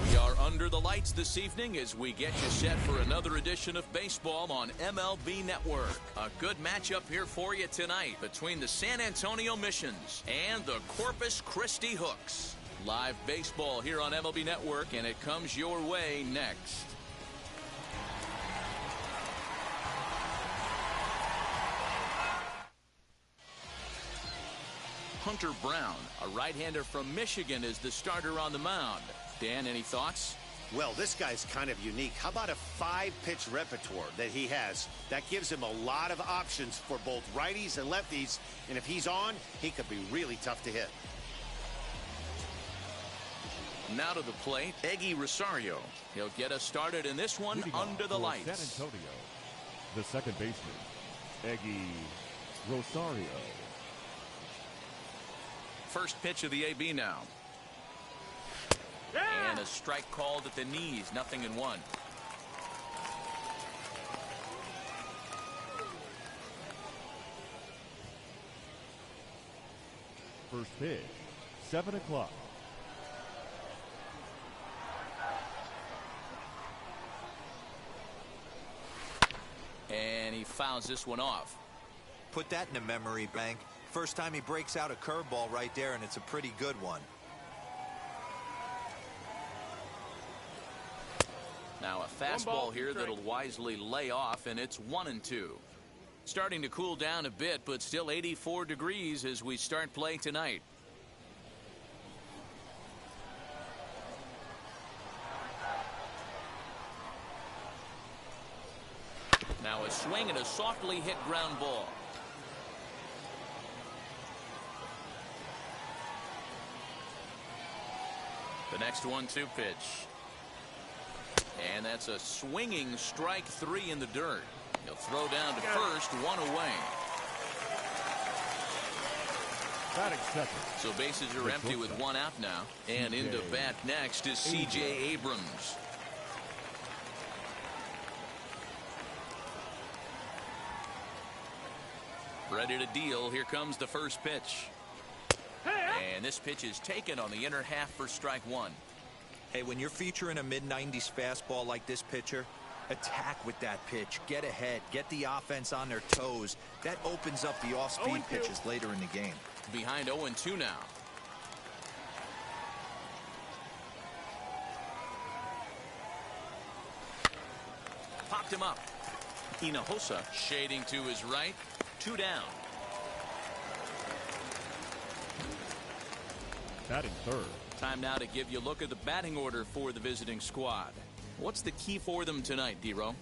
We are under the lights this evening as we get you set for another edition of baseball on MLB Network. A good matchup here for you tonight between the San Antonio Missions and the Corpus Christi Hooks. Live baseball here on MLB Network, and it comes your way next. Hunter Brown, a right-hander from Michigan, is the starter on the mound. Dan, any thoughts? Well, this guy's kind of unique. How about a 5-pitch repertoire that he has? That gives him a lot of options for both righties and lefties, and if he's on, he could be really tough to hit. Now to the plate, Eggy Rosario. He'll get us started in this one under the lights. San Antonio, the second baseman, Eggy Rosario. First pitch of the AB now. And a strike called at the knees, 0-1. First pitch, 7 o'clock. And he fouls this one off. Put that in the memory bank. First time he breaks out a curveball right there, and it's a pretty good one. Now a fastball here that'll wisely lay off, and it's 1-2. Starting to cool down a bit, but still 84 degrees as we start play tonight. Now a swing and a softly hit ground ball. The next 1-2 pitch. And that's a swinging strike 3 in the dirt. He'll throw down to first, 1 away. Batting second. So bases are empty with 1 out now. And into bat next is C.J. Abrams. Ready to deal. Here comes the first pitch. And this pitch is taken on the inner half for strike 1. Hey, when you're featuring a mid-90s fastball like this pitcher, attack with that pitch. Get ahead. Get the offense on their toes. That opens up the off-speed pitches later in the game. Behind 0-2 now. Popped him up. Hinojosa shading to his right. 2 down. Batting third. Time now to give you a look at the batting order for the visiting squad. What's the key for them tonight, D-Row?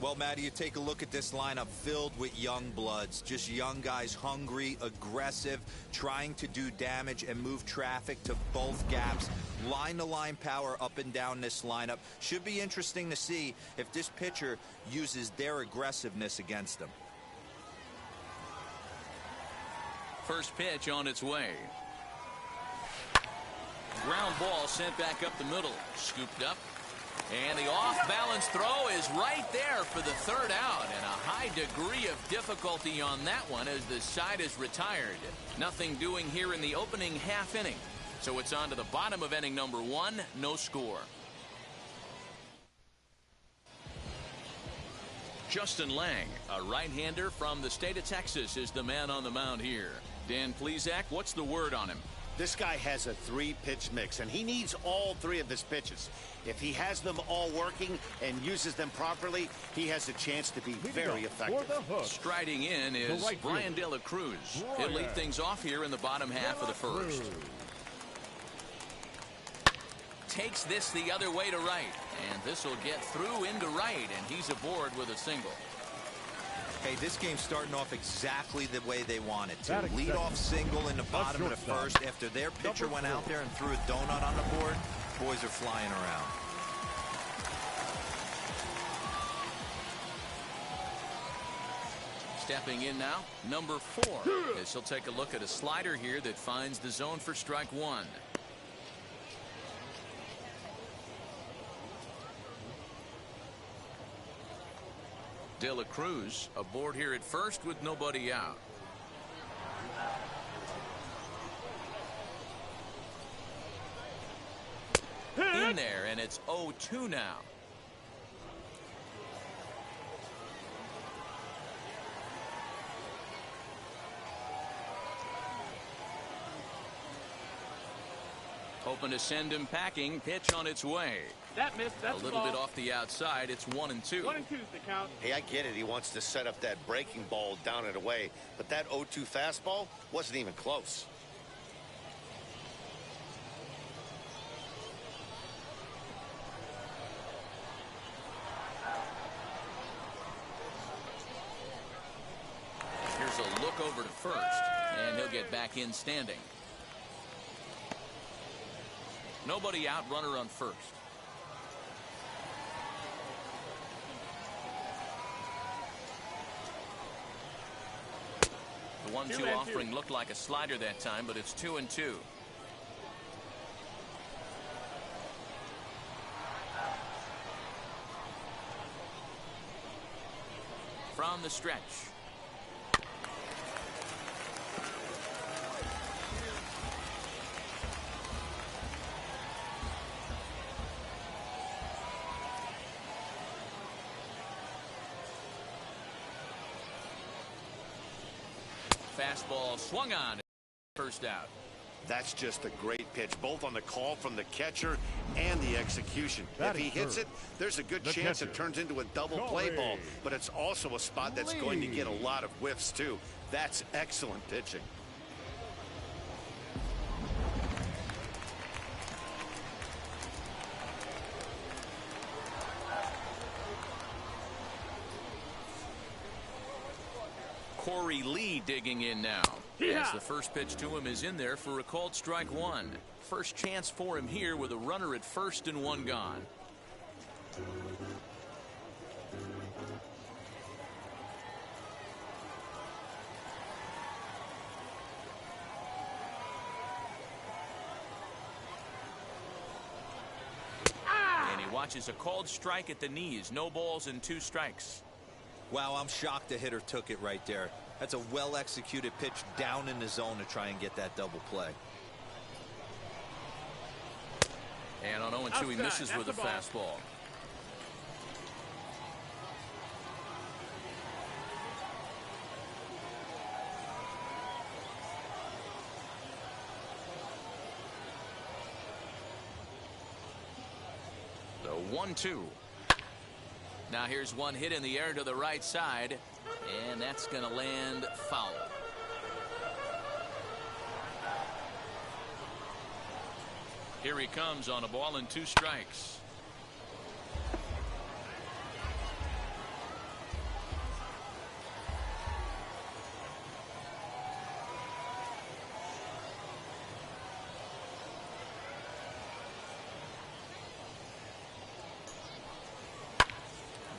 Well, Matty, you take a look at this lineup filled with young bloods. Just young guys, hungry, aggressive, trying to do damage and move traffic to both gaps. Line-to-line power up and down this lineup. Should be interesting to see if this pitcher uses their aggressiveness against them. First pitch on its way. Ground ball sent back up the middle. Scooped up. And the off-balance throw is right there for the third out. And a high degree of difficulty on that one as the side is retired. Nothing doing here in the opening half inning. So it's on to the bottom of inning number 1. No score. Justin Lang, a right-hander from the state of Texas, is the man on the mound here. Dan Plesac, what's the word on him? This guy has a 3-pitch mix, and he needs all 3 of his pitches. If he has them all working and uses them properly, he has a chance to be very effective. Striding in is Brian De La Cruz. He'll lead things off here in the bottom half of the first. Takes this the other way to right, and this will get through into right, and he's aboard with a single. Hey, this game's starting off exactly the way they want it to. Lead-off single in the bottom of the first. After their pitcher went out there and threw a donut on the board, boys are flying around. Stepping in now, number 4. As he'll take a look at a slider here that finds the zone for strike 1. De La Cruz aboard here at first with nobody out. In there, and it's 0-2 now. Hoping to send him packing. Pitch on its way. That missed. That's a little bit off the outside. It's 1-2. 1-2 is the count. Hey, I get it. He wants to set up that breaking ball down and away, but that 0-2 fastball wasn't even close. Here's a look over to first, and he'll get back in standing. Nobody out, runner on first. The 1-2 offering looked like a slider that time, but it's 2-2. From the stretch. Fastball swung on. First out. That's just a great pitch, both on the call from the catcher and the execution. If he hits it, there's a good chance it turns into a double play ball, but it's also a spot that's going to get a lot of whiffs, too. That's excellent pitching. Corey Lee digging in now. As the first pitch to him is in there for a called strike one. First chance for him here with a runner at first and one gone. And he watches a called strike at the knees. No balls and 2 strikes. Wow, I'm shocked the hitter took it right there. That's a well-executed pitch down in the zone to try and get that double play. And on 0-2, he misses with a fastball. The 1-2. Now here's one hit in the air to the right side, and that's going to land foul. Here he comes on a ball and 2 strikes.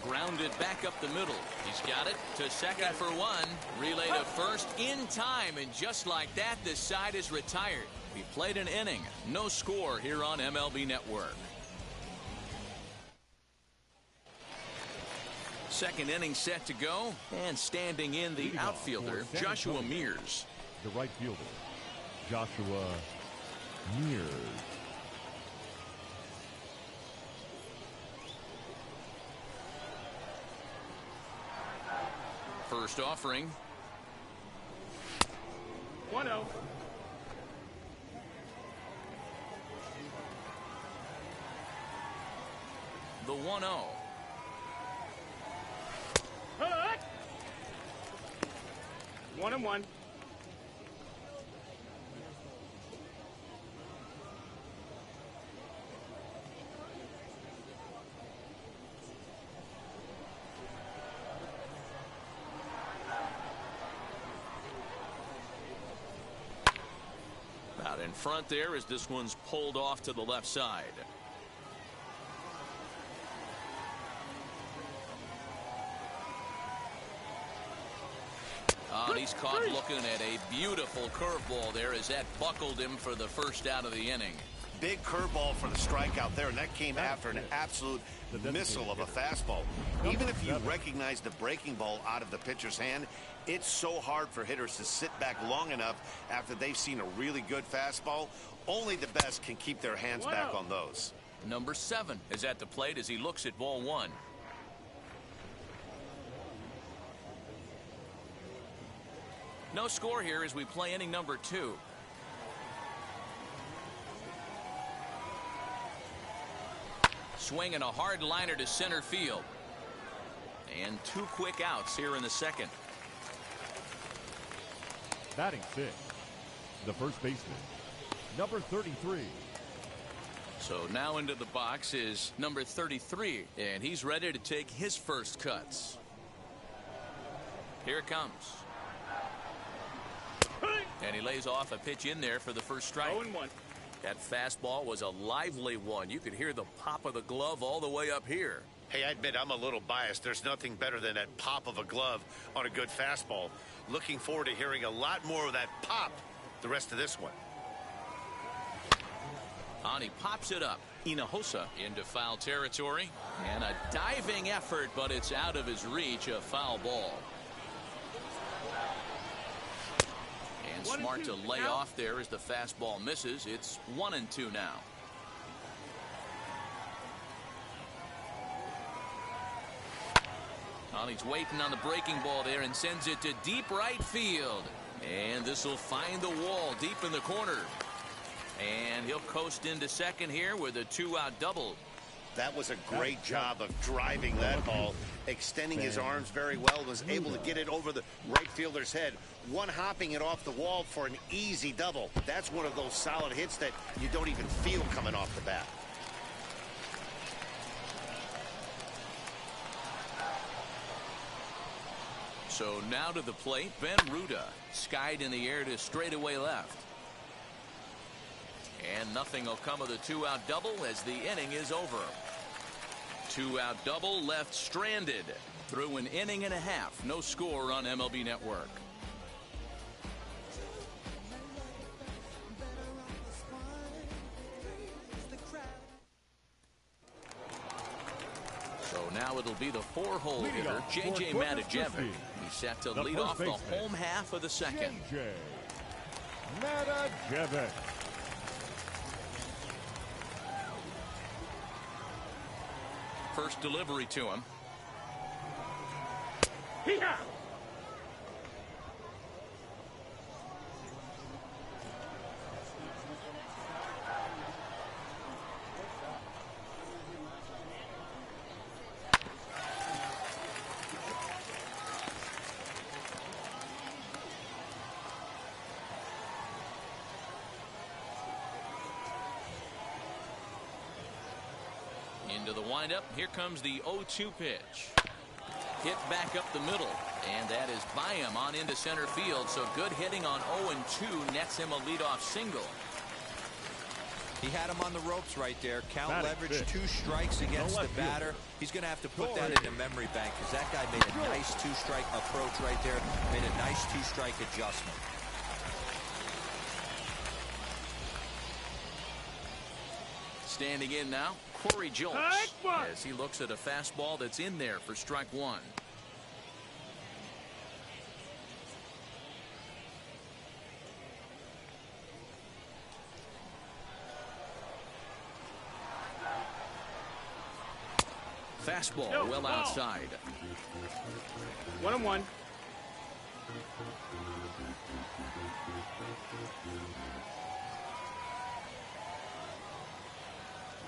Grounded back up the middle. He's got it to second for one. Relay to first in time, and just like that, this side is retired. He played an inning. No score here on MLB Network. Second inning set to go, and standing in the outfielder, Joshua Mears. The right fielder, Joshua Mears. First offering. 1-0. The 1-0. 1-1. Out in front there as this one's pulled off to the left side. Oh, he's caught looking at a beautiful curveball there as that buckled him for the first out of the inning. Big curveball for the strikeout there, and that came after an absolute missile of a fastball. Even if you recognize the breaking ball out of the pitcher's hand, it's so hard for hitters to sit back long enough after they've seen a really good fastball. Only the best can keep their hands back on those. Number 7 is at the plate as he looks at ball 1. No score here as we play inning number 2. Swinging a hard liner to center field. And 2 quick outs here in the second. Batting 6, the first baseman, number 33. So now into the box is number 33, and he's ready to take his first cuts. Here it comes. And he lays off a pitch in there for the first strike. 0-1. That fastball was a lively one. You could hear the pop of the glove all the way up here. Hey, I admit I'm a little biased. There's nothing better than that pop of a glove on a good fastball. Looking forward to hearing a lot more of that pop the rest of this one. And he pops it up. Hinojosa into foul territory. And a diving effort, but it's out of his reach. A foul ball. And smart to lay off there as the fastball misses. It's 1-2 now. He's waiting on the breaking ball there and sends it to deep right field. And this will find the wall deep in the corner. And he'll coast into second here with a 2-out double. That was a great job of driving that ball, extending his arms very well, was able to get it over the right fielder's head, one-hopping it off the wall for an easy double. That's one of those solid hits that you don't even feel coming off the bat. So now to the plate, Ben Ruda, skied in the air to straightaway left. And nothing will come of the 2-out double as the inning is over. 2-out double left stranded through an inning and a half. No score on MLB Network. So now it'll be the 4-hole hitter, JJ Matajevic. He's set to lead off the home half of the second. JJ Matajevic. First delivery to him. Hee-haw! Into the windup. Here comes the 0-2 pitch. Hit back up the middle. And that is by him on into center field. So good hitting on 0-2 nets him a leadoff single. He had him on the ropes right there. Count leverage, 2 strikes against the batter. He's going to have to put that in the memory bank because that guy made a nice 2-strike approach right there. Made a nice 2-strike adjustment. Standing in now, Corey Jolts, as he looks at a fastball that's in there for strike 1. Fastball well outside. 1-1.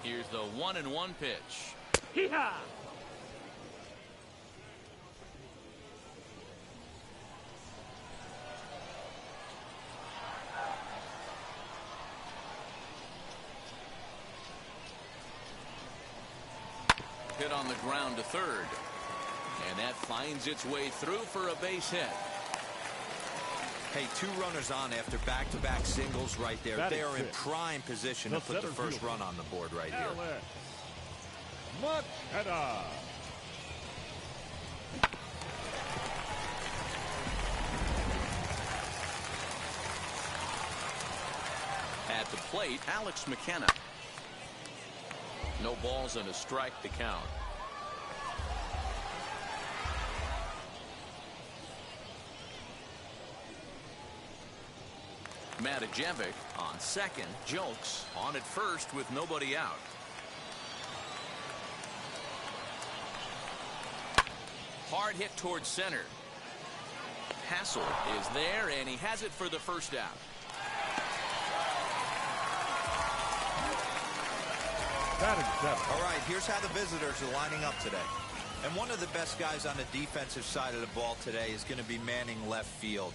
Here's the 1-1 pitch. Hee-haw! Hit on the ground to third. And that finds its way through for a base hit. Hey, 2 runners on after back-to-back singles right there. They are in prime position to put the first run on the board right here. Macheda. At the plate, Alex McKenna. No balls and a strike to count. Matajevic on second. Jokes on at first with nobody out. Hard hit towards center. Hassel is there, and he has it for the first out. All right, here's how the visitors are lining up today. And one of the best guys on the defensive side of the ball today is going to be manning left field.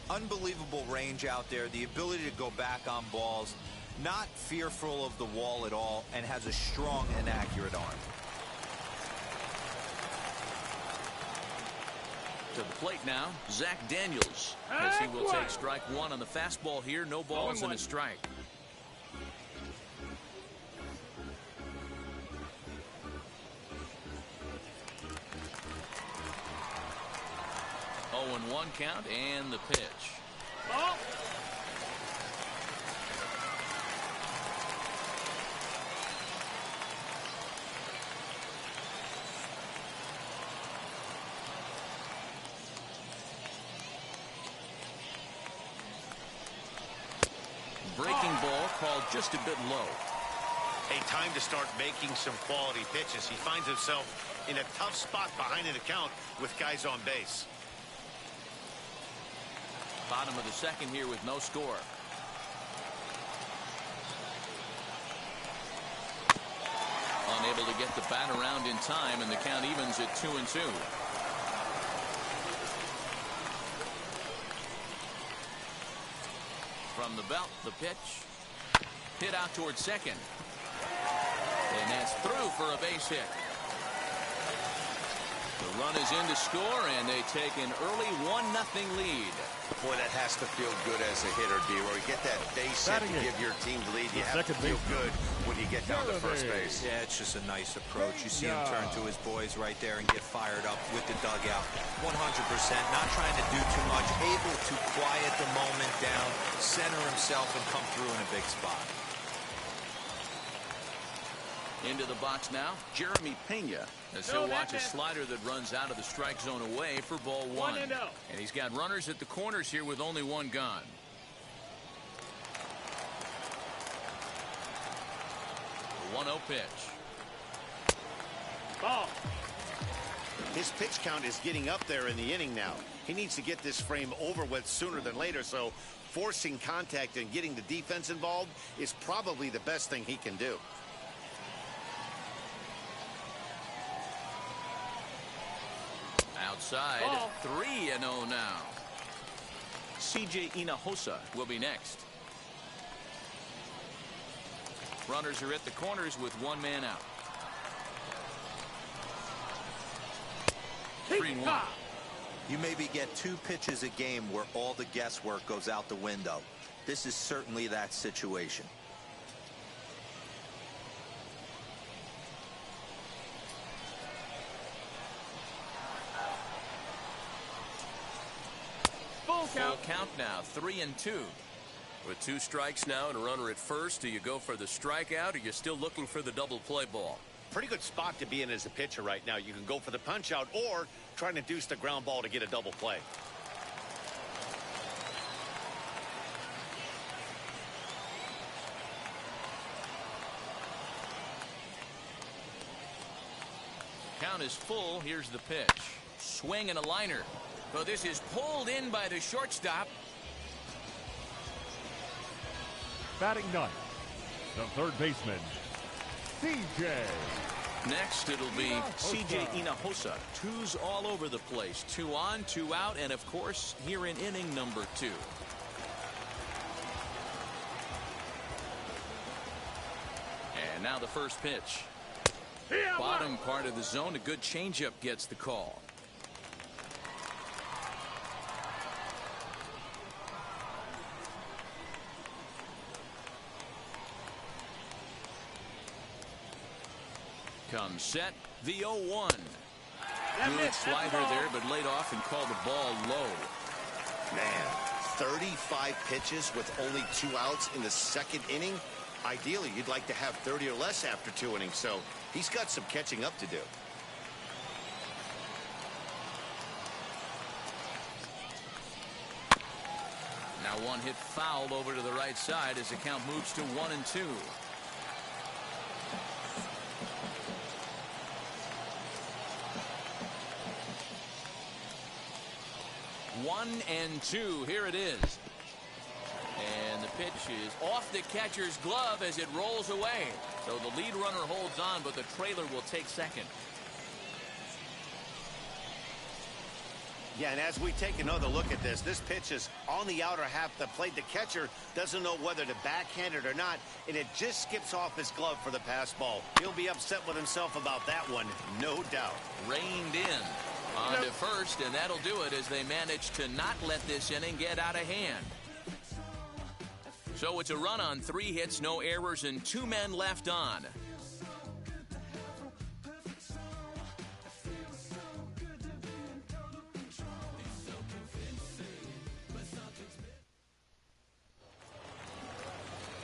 Unbelievable range out there, the ability to go back on balls, not fearful of the wall at all, and has a strong and accurate arm. To the plate now, Zach Daniels, as he will take strike one on the fastball here. No balls and a strike. Oh, and 1 count, and the pitch. Ball. Breaking ball called just a bit low. Hey, time to start making some quality pitches. He finds himself in a tough spot behind an account with guys on base. Bottom of the second here with no score. Unable to get the bat around in time, and the count evens at 2-2. From the belt, the pitch. Hit out towards second. And that's through for a base hit. The run is in to score, and they take an early 1-0 lead. Boy, that has to feel good as a hitter, D. Where you get that base hit to give your team the lead, you have to feel good when you get down to first base. Yeah, it's just a nice approach. You see him turn to his boys right there and get fired up with the dugout. 100%, not trying to do too much, able to quiet the moment down, center himself, and come through in a big spot. Into the box now, Jeremy Pena, as he'll watch a slider that runs out of the strike zone away for ball 1. And he's got runners at the corners here with only 1 gone. The 1-0 pitch. Ball. His pitch count is getting up there in the inning now. He needs to get this frame over with sooner than later, so forcing contact and getting the defense involved is probably the best thing he can do. Outside, 3-0 now. CJ Hinojosa will be next. Runners are at the corners with 1 man out. 3-1. You maybe get 2 pitches a game where all the guesswork goes out the window. This is certainly that situation. Full count now, 3-2. With 2 strikes now and a runner at first, do you go for the strikeout, or you're still looking for the double play ball? Pretty good spot to be in as a pitcher right now. You can go for the punch out or try to induce the ground ball to get a double play. Count is full. Here's the pitch. Swing and a liner. So this is pulled in by the shortstop. Batting ninth, the third baseman, CJ. Next, it'll be CJ Hinojosa. 2s all over the place. 2 on, 2 out, and of course, here in inning number 2. And now the first pitch. Bottom part of the zone, a good changeup gets the call. Comes set, the 0-1. Good slider there, but laid off and called the ball low. Man, 35 pitches with only 2 outs in the second inning. Ideally, you'd like to have 30 or less after 2 innings, so he's got some catching up to do. Now one hit foul over to the right side as the count moves to 1-2. 1-2. Here it is. And the pitch is off the catcher's glove as it rolls away. So the lead runner holds on, but the trailer will take second. Yeah, and as we take another look at this pitch is on the outer half of the plate. The catcher doesn't know whether to backhand it or not, and it just skips off his glove for the pass ball. He'll be upset with himself about that one, no doubt. Reined in. On to first, and that'll do it as they manage to not let this inning get out of hand. So it's a run on 3 hits, no errors, and 2 men left on.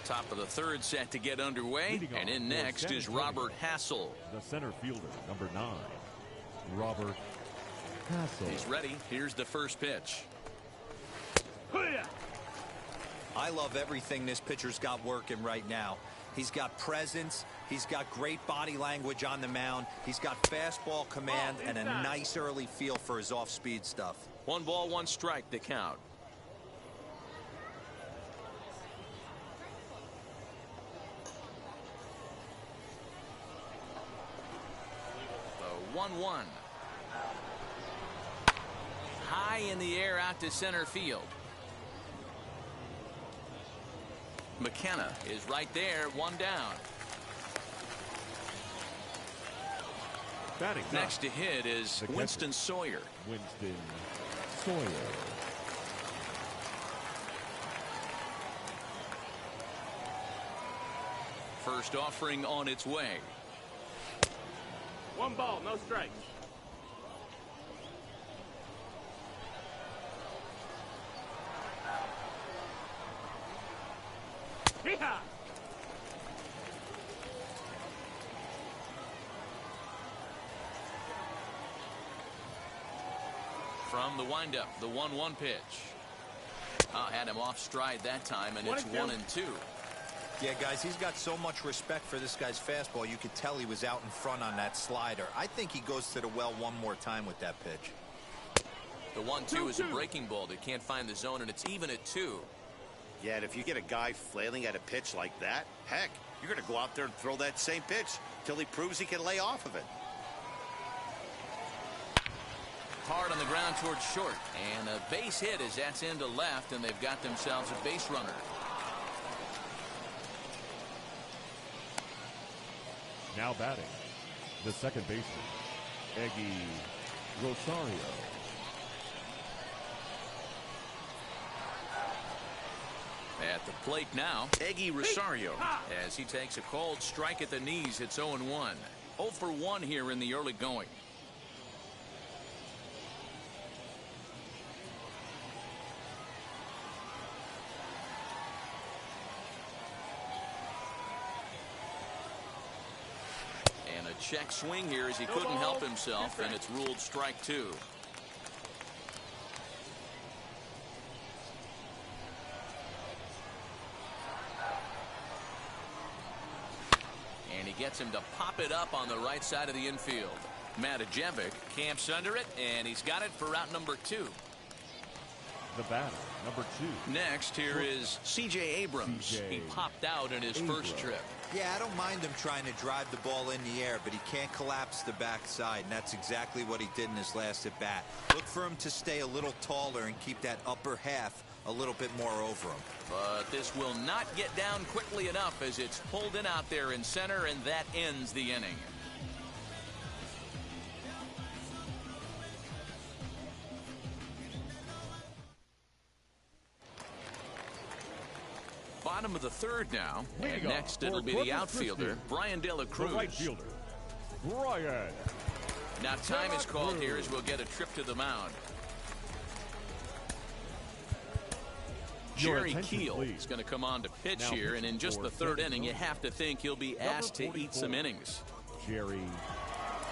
Top of the 3rd set to get underway, and in next is Robert Hassel. The center fielder, number 9, Robert Hassel. He's ready. Here's the first pitch. I love everything this pitcher's got working right now. He's got presence. He's got great body language on the mound. He's got fastball command and a nice early feel for his off-speed stuff. 1 ball, 1 strike to count. The 1-1. High in the air out to center field. McKenna is right there, 1 down. Batting next to hit is Winston Sawyer. Winston Sawyer. First offering on its way. 1 ball, no strikes. Yeehaw! From the windup, the 1-1 pitch. Had him off stride that time, and it's 1-2. Yeah, guys, he's got so much respect for this guy's fastball. You could tell he was out in front on that slider. I think he goes to the well one more time with that pitch. The 1-2 is a breaking ball that can't find the zone, and it's even at 2. Yeah, and if you get a guy flailing at a pitch like that, heck, you're going to go out there and throw that same pitch till he proves he can lay off of it. Hard on the ground towards short, and a base hit as that's into left, and they've got themselves a base runner. Now batting, the second baseman, Eggy Rosario. At the plate now, Eggy Rosario, as he takes a called strike at the knees. It's 0-1. 0 for 1 here in the early going. And a check swing here as he couldn't help himself, and it's ruled strike 2. Gets him to pop it up on the right side of the infield. Matajevic camps under it, and he's got it for route number 2. The batter, number 2. Next, here is C.J. Abrams. He popped out in his first trip. Yeah, I don't mind him trying to drive the ball in the air, but he can't collapse the backside, and that's exactly what he did in his last at bat. Look for him to stay a little taller and keep that upper half a little bit more over him. But this will not get down quickly enough as it's pulled in out there in center, and that ends the inning. Bottom of the 3rd now, and next it'll be the outfielder, Brian De La Cruz. The right fielder, Brian. Now time is called here as we'll get a trip to the mound. Jerry Keel is going to come on to pitch here, and in just the third inning, you have to think he'll be asked to eat some innings. Jerry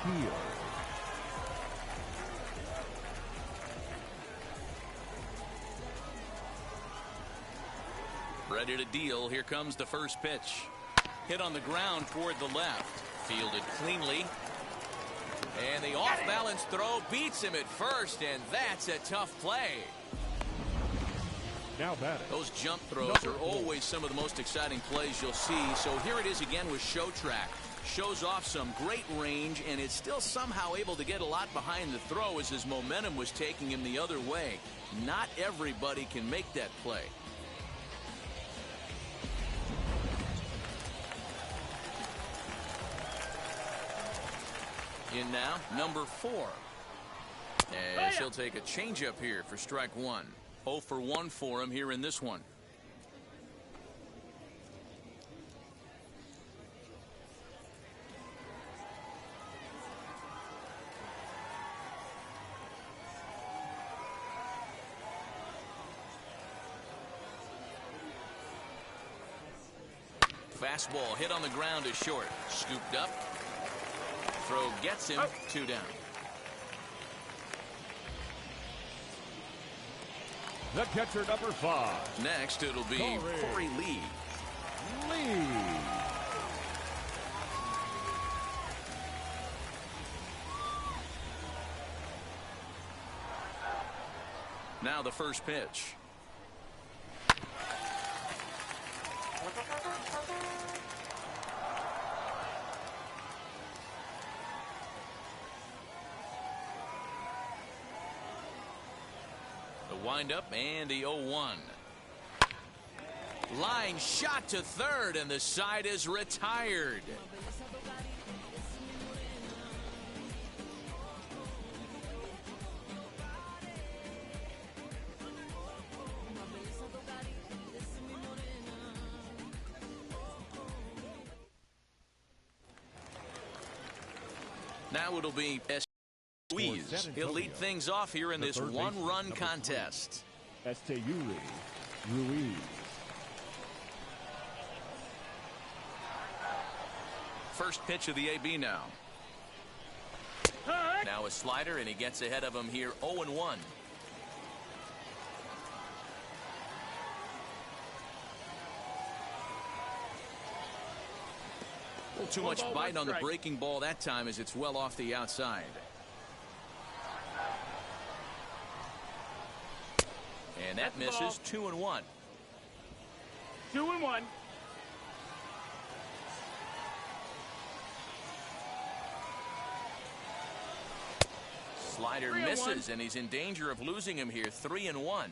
Keel. Ready to deal. Here comes the first pitch. Hit on the ground toward the left. Fielded cleanly. And the off-balance throw beats him at first, and that's a tough play. Now batting. Those jump throws are always some of the most exciting plays you'll see. So here it is again with Show Track. Shows off some great range, and is still somehow able to get a lot behind the throw as his momentum was taking him the other way. Not everybody can make that play. In now, number 4. As he'll take a changeup here for strike 1. 0 for 1 for him here in this one. Fastball hit on the ground is short. Scooped up. Throw gets him. 2 down. The catcher, number 5. Next, it'll be Corey Lee. Now the first pitch. Windup and the 0-1. Line shot to third, and the side is retired. Now it'll be Ruiz. He'll lead things off here in this one-run contest. Ruiz. First pitch of the AB now. Now a slider, and he gets ahead of him here 0-1. A little too much bite on the breaking ball that time as it's well off the outside. And that misses. 2-1. 2-1. Slider misses, and he's in danger of losing him here. 3-1.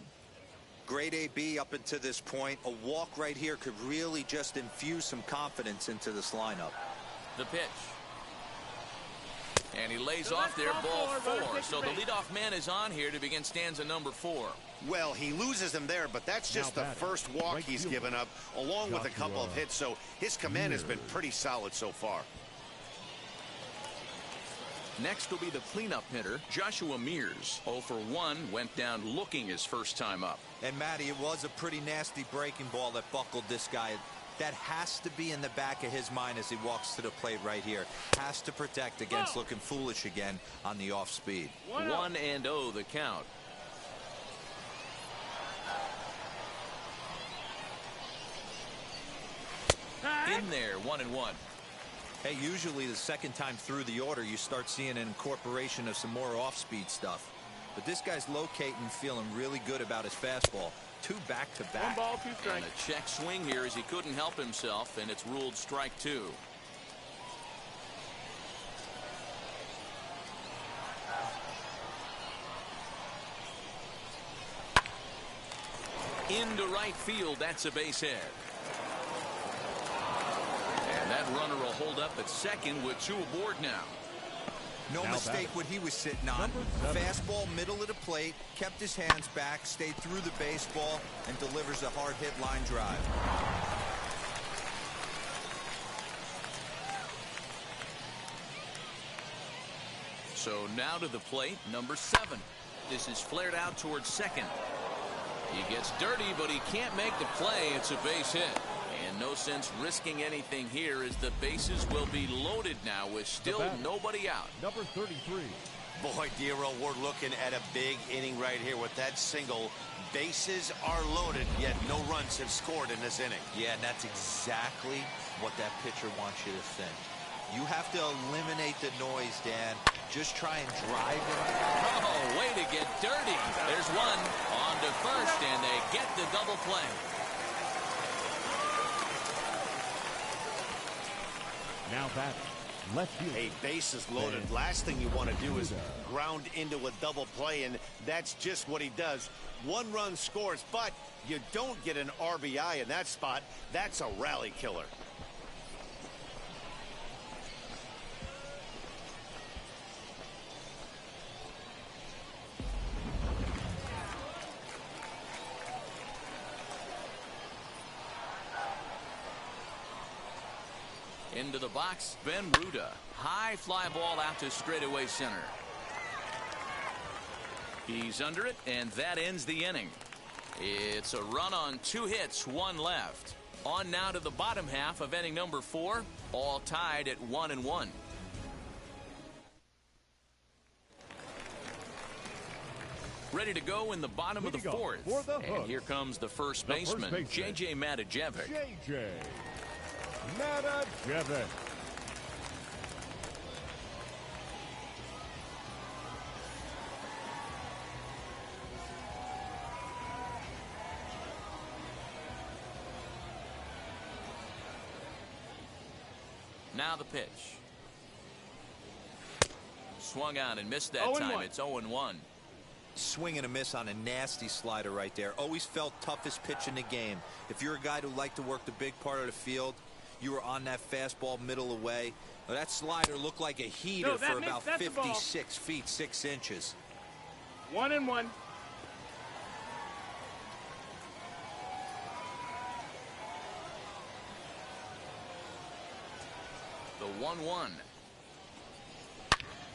Great AB up until this point. A walk right here could really just infuse some confidence into this lineup. The pitch. And he lays off there, ball 4. So the leadoff man is on here to begin stanza number 4. Well, he loses him there, but that's just the first walk he's given up, along with a couple of hits. So his command has been pretty solid so far. Next will be the cleanup hitter, Joshua Mears. 0 for 1, went down looking his first time up. And, Matty, it was a pretty nasty breaking ball that buckled this guy. That has to be in the back of his mind as he walks to the plate right here. Has to protect against looking foolish again on the off speed. 1-0 the count. In there, 1-1. Hey, usually the second time through the order, you start seeing an incorporation of some more off-speed stuff. But this guy's locating, feeling really good about his fastball. 2 back-to-back. 1 ball, 2 strikes. And a check swing here as he couldn't help himself, and it's ruled strike 2. Into right field, that's a base hit. And that runner will hold up at second with 2 aboard now. No mistake what he was sitting on. Fastball, middle of the plate, kept his hands back, stayed through the baseball, and delivers a hard hit line drive. So now to the plate, number 7. This is flared out towards second. He gets dirty, but he can't make the play. It's a base hit. And no sense risking anything here as the bases will be loaded now with still nobody out. Number 33. Boy, Dero, we're looking at a big inning right here with that single. Bases are loaded, yet no runs have scored in this inning. Yeah, and that's exactly what that pitcher wants you to think. You have to eliminate the noise, Dan. Just try and drive it. Oh, way to get dirty. There's one on to first, and they get the double play. Now batting, left field. Hey, bases loaded. Last thing you want to do is ground into a double play, and that's just what he does. One run scores, but you don't get an RBI in that spot. That's a rally killer. Into the box, Ben Ruda. High fly ball out to straightaway center. He's under it, and that ends the inning. It's a run on 2 hits, 1 left. On now to the bottom half of inning number 4, all tied at 1-1. Ready to go in the bottom of the 4th. And here comes the first baseman, J.J. Matajevic. J.J. Matajevic. Now the pitch. Swung on and missed that time. It's 0-1. Swing and a miss on a nasty slider right there. Always felt toughest pitch in the game. If you're a guy who liked to work the big part of the field, you were on that fastball middle away. Well, that slider looked like a heater for about 56 feet 6 inches. 1-1. The 1-1.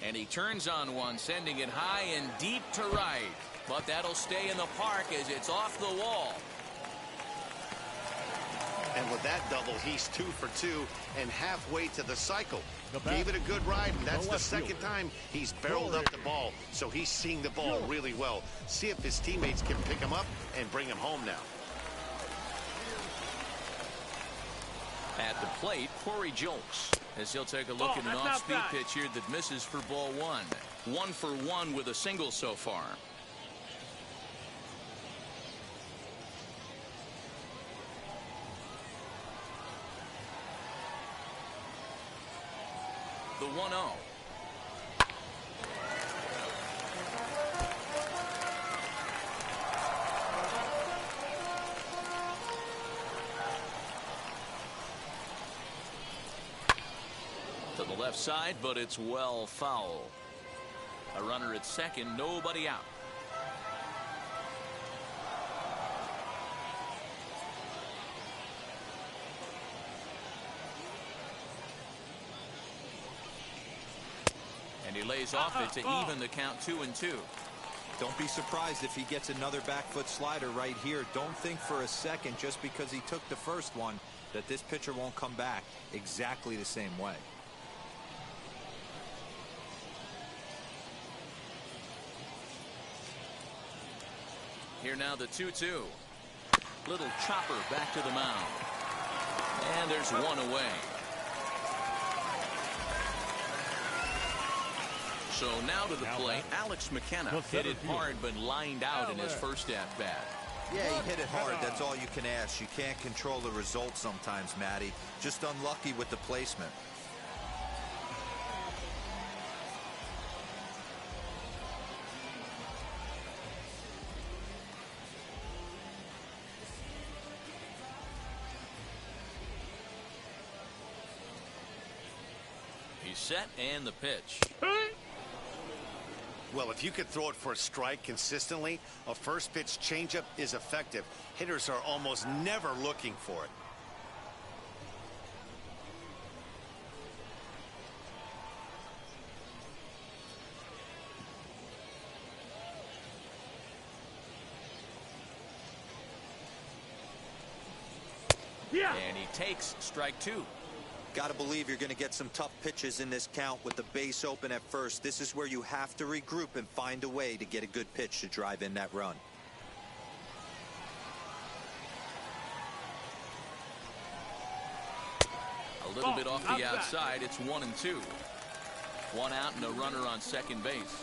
And he turns on one, sending it high and deep to right. But that'll stay in the park as it's off the wall. And with that double, he's 2 for 2 and halfway to the cycle. Gave it a good ride, and that's the second time he's barreled up the ball. So he's seeing the ball really well. See if his teammates can pick him up and bring him home now. At the plate, Corey Jolks, as he'll take a look at an off-speed pitch here that misses for ball 1. 1 for 1 with a single so far. The 1-0. To the left side, but it's well foul. A runner at second, nobody out. And he lays off it to even the count 2-2. Don't be surprised if he gets another back foot slider right here. Don't think for a second, just because he took the first one, that this pitcher won't come back exactly the same way. Here now the 2-2. Little chopper back to the mound. And there's one away. So now to the plate, Alex McKenna hit it hard but lined out in his first at-bat. Yeah, he hit it hard. That's all you can ask. You can't control the result sometimes, Matty. Just unlucky with the placement. He's set and the pitch. Well, if you could throw it for a strike consistently, a first pitch changeup is effective. Hitters are almost never looking for it. And he takes strike 2. Got to believe you're going to get some tough pitches in this count with the base open at first. This is where you have to regroup and find a way to get a good pitch to drive in that run. A little bit off the outside. It's 1-2. 1 out and a runner on second base.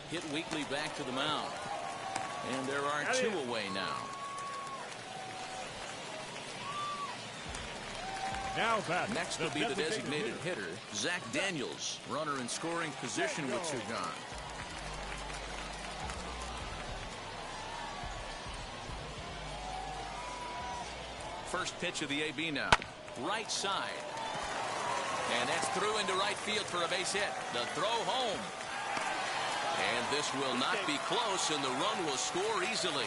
Hit weakly back to the mound. And there are 2 away now. Now back. Next will be the designated hitter, Zach Daniels, runner in scoring position with 2 gone. First pitch of the AB now. Right side. And that's through into right field for a base hit. The throw home. And this will not be close, and the run will score easily.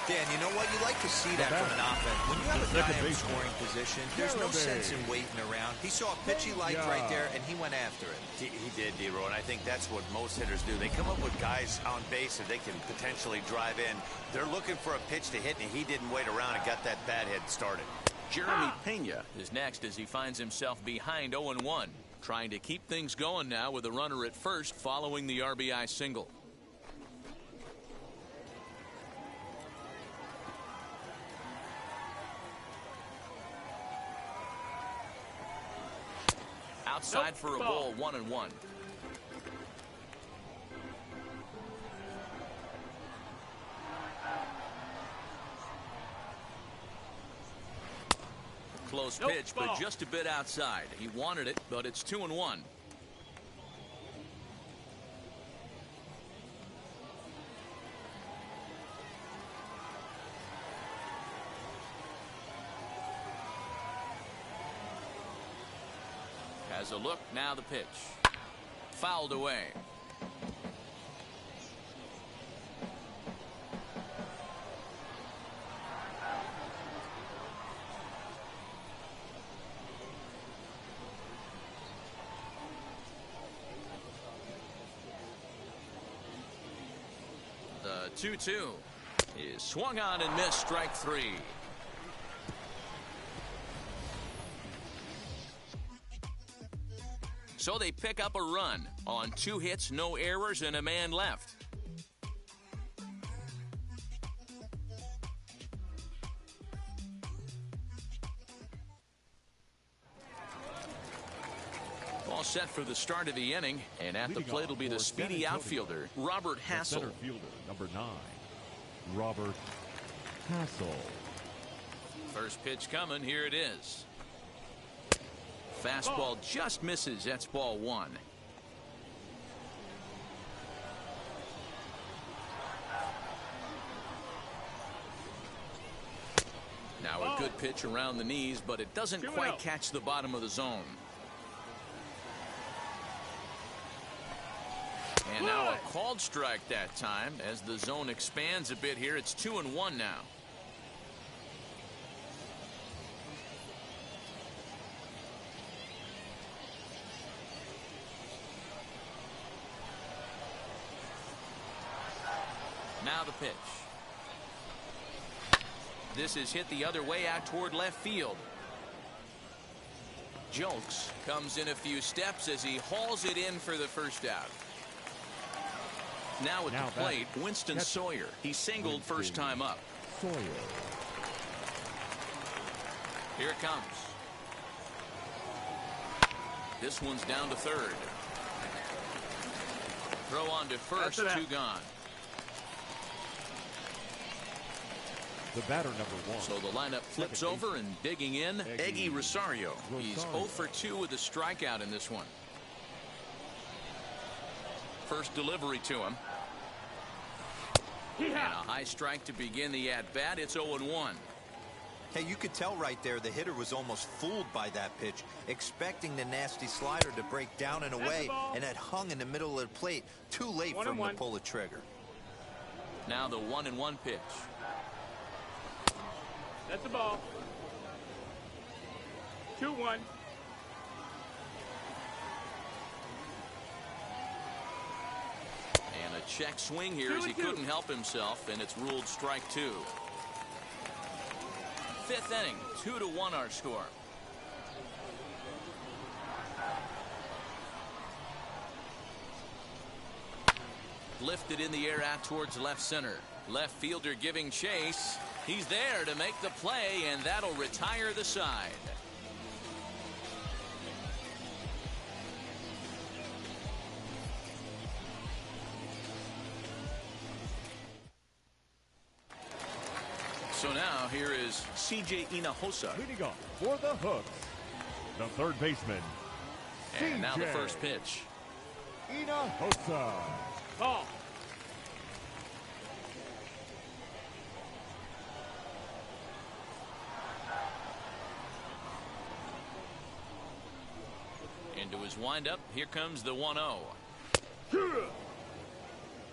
Dan, you know what? You like to see that from an offense. When you have a guy in scoring position, there's no sense in waiting around. He saw a pitch he liked right there, and he went after it. He did, D-Row, and I think that's what most hitters do. They come up with guys on base that they can potentially drive in. They're looking for a pitch to hit, and he didn't wait around and got that bat hit started. Jeremy Pena is next as he finds himself behind 0-1. Trying to keep things going now with a runner at first following the RBI single. Outside for a ball, 1-1. Close pitch, but just a bit outside. He wanted it, but it's 2-1. Has a look, now the pitch. Fouled away. The 2-2 is swung on and missed, strike 3. So they pick up a run on 2 hits, no errors, and a man left. All set for the start of the inning, and at the plate will be the speedy outfielder, Robert Hassel. Center fielder, number 9, Robert Hassel. First pitch coming, here it is. Fastball just misses, that's ball 1. Now a good pitch around the knees, but it doesn't quite catch the bottom of the zone. And now a called strike that time. As the zone expands a bit here, it's 2-1 now. Now the pitch. This is hit the other way out toward left field. Jolks comes in a few steps as he hauls it in for the first out. Now at the plate, Winston Sawyer. He singled first time up. Sawyer. Here it comes. This one's down to third. Throw on to first, 2 gone. The batter, number 1. So the lineup flips over and digging in, Eggy Rosario. He's 0 for 2 with a strikeout in this one. First delivery to him. And a high strike to begin the at-bat. It's 0-1. Hey, you could tell right there the hitter was almost fooled by that pitch, expecting the nasty slider to break down and away, and it hung in the middle of the plate. Too late for him to pull the trigger. Now the 1-1 pitch. That's the ball. 2-1. check swing here as he couldn't help himself, and it's ruled strike two. Fifth inning, 2-1 our score. Lifted in the air out towards left center. Left fielder giving chase. He's there to make the play, and that'll retire the side. So now here is CJ Hinojosa. Leading off for the Hooks, the third baseman. And now the first pitch. Hinojosa. Ball. Into his windup. Here comes the 1-0.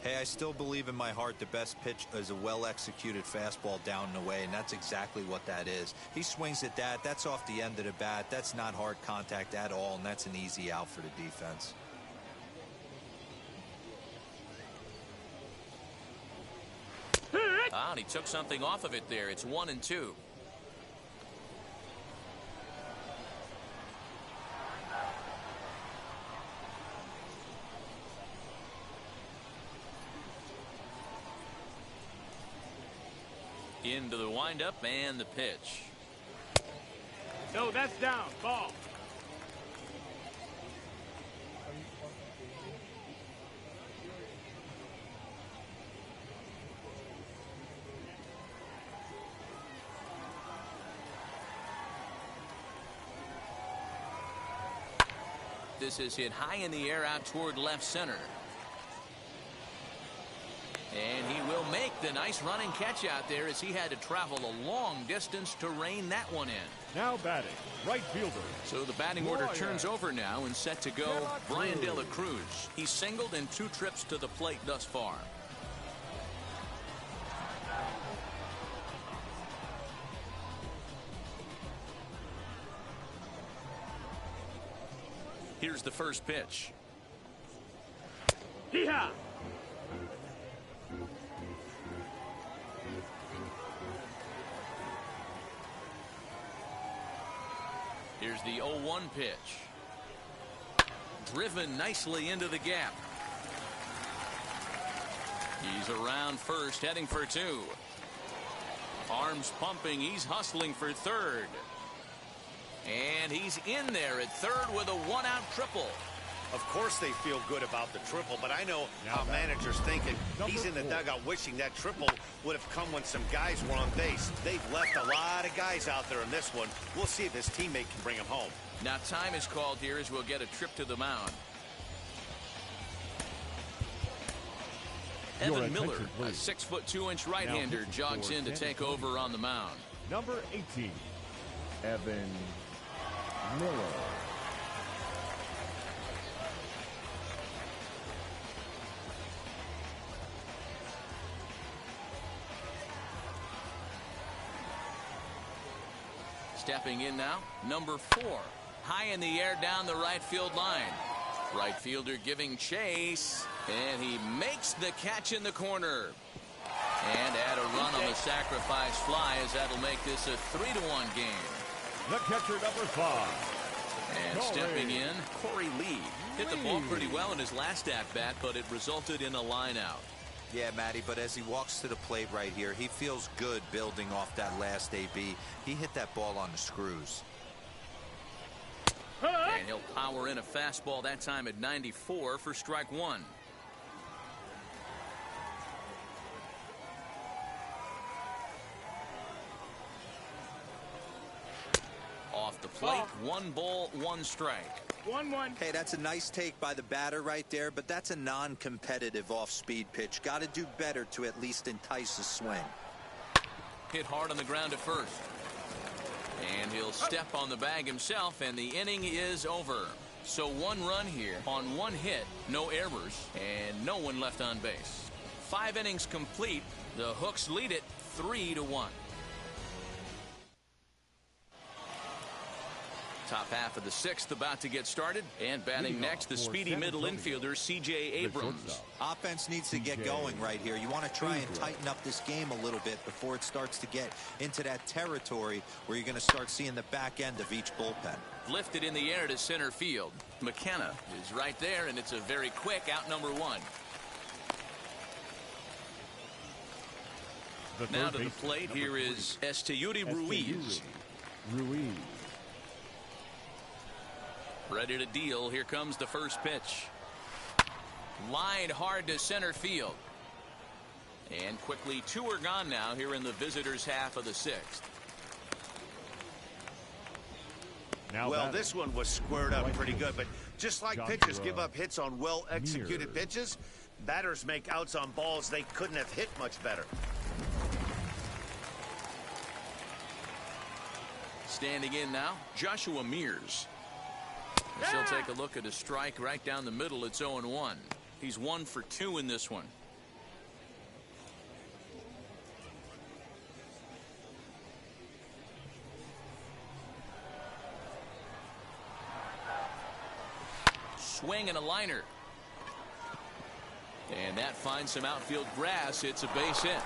Hey, I still believe in my heart the best pitch is a well-executed fastball down and away, and that's exactly what that is. He swings at that. That's off the end of the bat. That's not hard contact at all, and that's an easy out for the defense. Ah, and he took something off of it there. It's 1-2. Into the windup and the pitch. No, that's down. Ball. This is hit high in the air out toward left center. And he will make the nice running catch out there as he had to travel a long distance to rein that one in. Now batting, right fielder. So the batting order turns over now and set to go Brian De La Cruz. He's singled in 2 trips to the plate thus far. Here's the first pitch. Hee-haw. Here's the 0-1 pitch. Driven nicely into the gap. He's around first, heading for 2. Arms pumping. He's hustling for third. And he's in there at third with a 1-out triple. Of course they feel good about the triple, but I know how managers thinking. He's in the dugout wishing that triple would have come when some guys were on base. They've left a lot of guys out there in this one. We'll see if his teammate can bring him home. Now time is called here as we'll get a trip to the mound. Evan Miller, a 6'2" right-hander, jogs in to take over on the mound. Number 18, Evan Miller. Stepping in now, number 4. High in the air down the right field line. Right fielder giving chase. And he makes the catch in the corner. And add a run on the sacrifice fly as that'll make this a 3-1 game. The catcher, number 5. And stepping in, Corey Lee. Hit the ball pretty well in his last at-bat, but it resulted in a line out. Yeah, Matty, but as he walks to the plate right here, he feels good building off that last AB. He hit that ball on the screws. And he'll power in a fastball that time at 94 for strike 1. Off the plate, 1 ball, 1 strike. 1-1. Hey, that's a nice take by the batter right there, but that's a non-competitive off-speed pitch. Got to do better to at least entice a swing. Hit hard on the ground at first. And he'll step on the bag himself, and the inning is over. So 1 run here on 1 hit, no errors, and no one left on base. 5 innings complete. The Hooks lead it 3-1. Top half of the sixth about to get started. And batting next, the speedy middle infielder, C.J. Abrams. Offense needs to get going right here. You want to try and tighten up this game a little bit before it starts to get into that territory where you're going to start seeing the back end of each bullpen. Lifted in the air to center field. McKenna is right there, and it's a very quick out number one. Now to the plate, here is Esteury Ruiz. Ready to deal. Here comes the first pitch. Lined hard to center field. And quickly, two are gone now here in the visitors' half of the sixth. Well, this one was squared up pretty good, but just like pitchers give up hits on well-executed pitches, batters make outs on balls they couldn't have hit much better. Standing in now, Joshua Mears. He'll take a look at a strike right down the middle. It's 0-1. He's 1 for 2 in this one. Swing and a liner. And that finds some outfield grass. It's a base hit.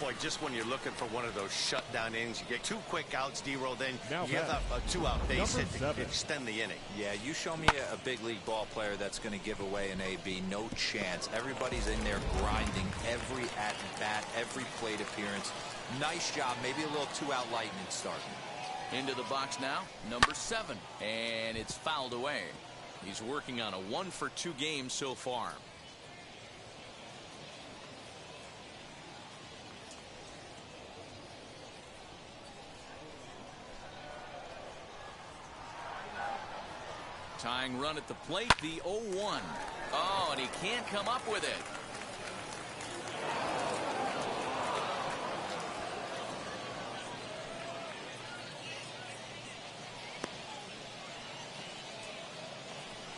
Boy, just when you're looking for one of those shutdown innings, you get 2 quick outs, D-roll, then you have a 2-out base hit to extend the inning. Yeah, you show me a big league ball player that's going to give away an AB. No chance. Everybody's in there grinding every at-bat, every plate appearance. Nice job. Maybe a little 2-out lightning start. Into the box now, number 7. And it's fouled away. He's working on a 1 for 2 game so far. Tying run at the plate, the 0-1. Oh, and he can't come up with it.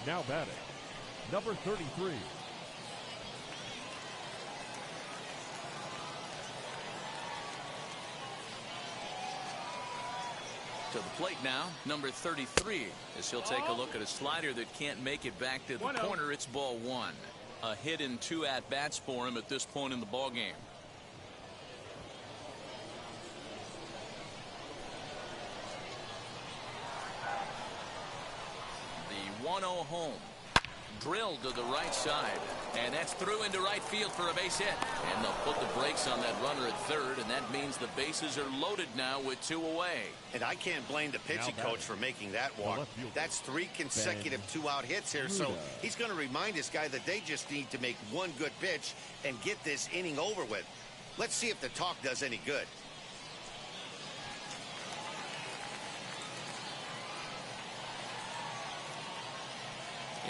Now batting, number 33. To the plate now, number 33, as he'll take a look at a slider that can't make it back to the corner. It's ball 1. A hit in 2 at-bats for him at this point in the ball game. The 1-0 home. Drilled to the right side, and that's through into right field for a base hit. And they'll put the brakes on that runner at third, and that means the bases are loaded now with 2 away. And I can't blame the pitching coach for making that walk. That's 3 consecutive 2-out hits here, so he's going to remind this guy that they just need to make 1 good pitch and get this inning over with. Let's see if the talk does any good.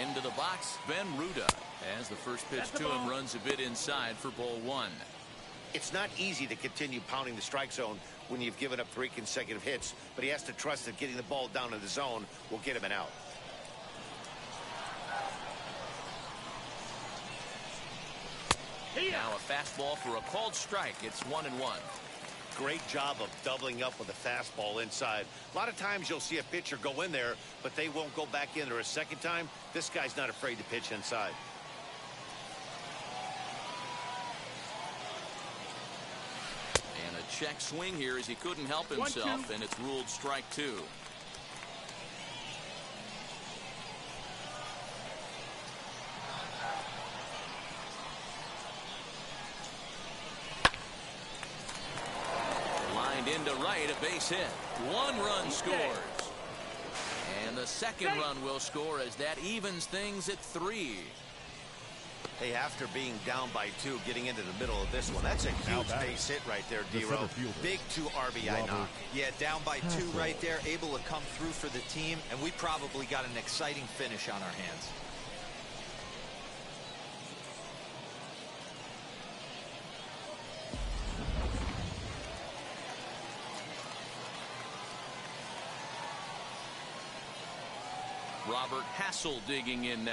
Into the box, Ben Ruda, as the first pitch to him runs a bit inside for ball 1. It's not easy to continue pounding the strike zone when you've given up 3 consecutive hits, but he has to trust that getting the ball down in the zone will get him an out. Now a fastball for a called strike. It's 1-1. Great job of doubling up with a fastball inside. A lot of times you'll see a pitcher go in there, but they won't go back in there a second time. This guy's not afraid to pitch inside. And a check swing here as he couldn't help himself, and it's ruled strike 2. Into right, a base hit. 1 run scores. And the second run will score as that evens things at 3. Hey, after being down by 2, getting into the middle of this one, that's a huge base hit right there, D-Row. Big 2 RBI knock. Yeah, down by 2 right there, able to come through for the team, and we probably got an exciting finish on our hands. Robert Hassel digging in now.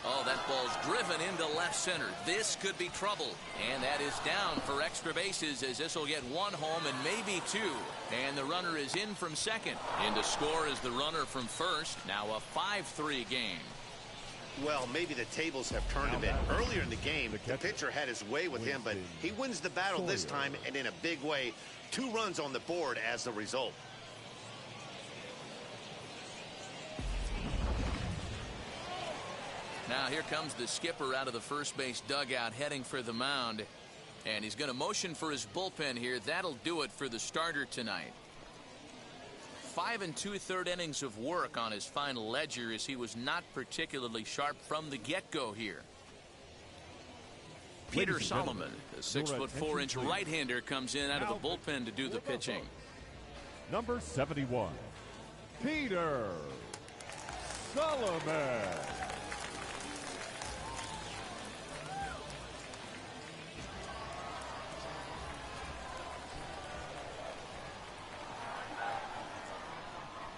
Oh, that ball's driven into left center. This could be trouble. And that is down for extra bases, as this will get one home and maybe two. And the runner is in from second. In to score is the runner from first. Now a 5-3 game. Well, maybe the tables have turned a bit. Earlier in the game, the pitcher had his way with him, but he wins the battle this time, and in a big way. 2 runs on the board as the result. Now here comes the skipper out of the first base dugout heading for the mound. And he's going to motion for his bullpen here. That'll do it for the starter tonight. 5 2/3 innings of work on his final ledger, as he was not particularly sharp from the get-go here. Peter Solomon, the 6'4" right-hander, comes in out of the bullpen to do the pitching. Number 71, Peter Solomon.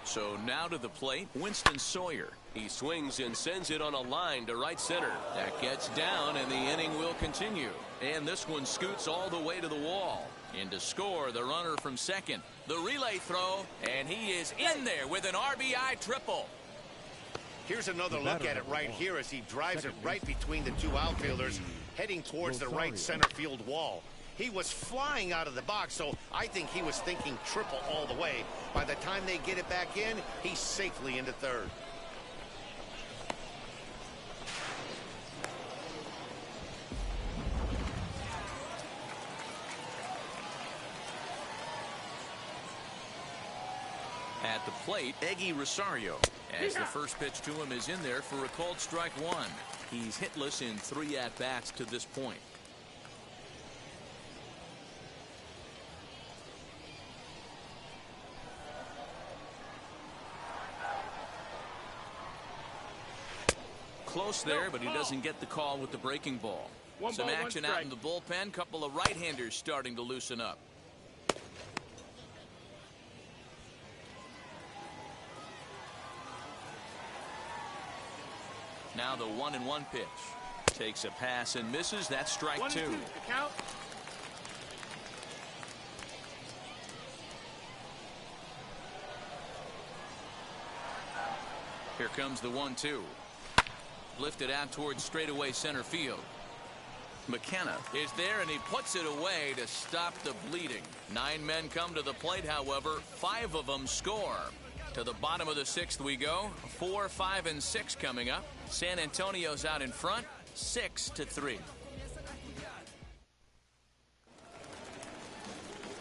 So now to the plate, Winston Sawyer. He swings and sends it on a line to right center. That gets down, and the inning will continue. And this one scoots all the way to the wall. In to score, the runner from second. The relay throw, and he is in there with an RBI triple. Here's another look at it right here as he drives it right between the 2 outfielders, heading towards the right center field wall. He was flying out of the box, so I think he was thinking triple all the way. By the time they get it back in, he's safely into third. At the plate, Eggy Rosario, as the first pitch to him is in there for a called strike 1. He's hitless in 3 at-bats to this point. Close there, but he doesn't get the call with the breaking ball. Some action out in the bullpen. Couple of right-handers starting to loosen up. Now the 1-1 pitch. Takes a pass and misses. That's strike 2. Count. Here comes the 1-2. Lifted out towards straightaway center field. McKenna is there, and he puts it away to stop the bleeding. 9 men come to the plate, however. 5 of them score. To the bottom of the 6th we go. 4, 5, and 6 coming up. San Antonio's out in front, 6-3.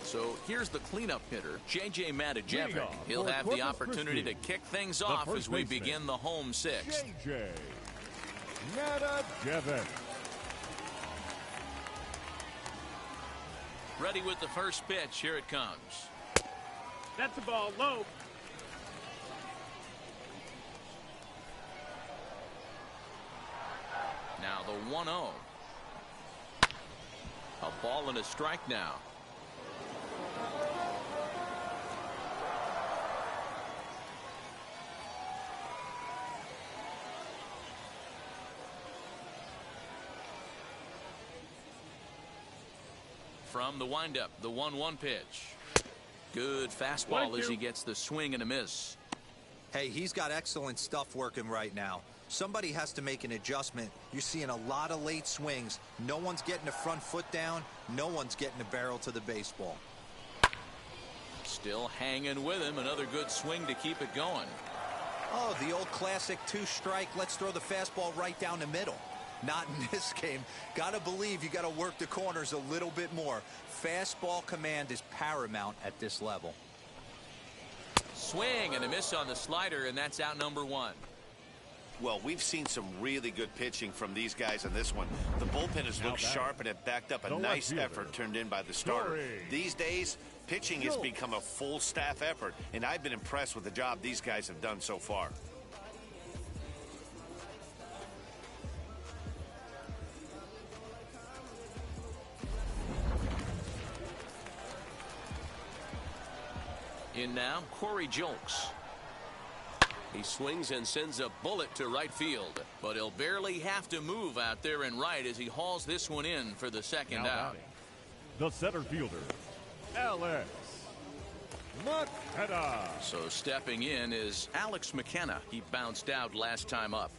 So here's the cleanup hitter, J.J. Matijevic. He'll have the opportunity to kick things off as we begin the home 6th. J.J. Matijevic. Ready with the first pitch. Here it comes. That's the ball low. Now the 1-0. A ball and a strike now. From the windup, the 1-1 pitch. Good fastball as he gets the swing and a miss. Hey, he's got excellent stuff working right now. Somebody has to make an adjustment. You're seeing a lot of late swings. No one's getting the front foot down. No one's getting the barrel to the baseball. Still hanging with him. Another good swing to keep it going. Oh, the old classic 2-strike. Let's throw the fastball right down the middle. Not in this game. Gotta believe you gotta work the corners a little bit more. Fastball command is paramount at this level. Swing and a miss on the slider, and that's out number 1. Well, we've seen some really good pitching from these guys in this one. The bullpen has looked sharp, and it backed up a nice effort turned in by the starter. These days, pitching has become a full staff effort, and I've been impressed with the job these guys have done so far. In now, Corey Jolks. He swings and sends a bullet to right field. But he'll barely have to move out there in right as he hauls this one in for the second Now out. batting, the center fielder, Alex McKenna. So stepping in is Alex McKenna. He bounced out last time up.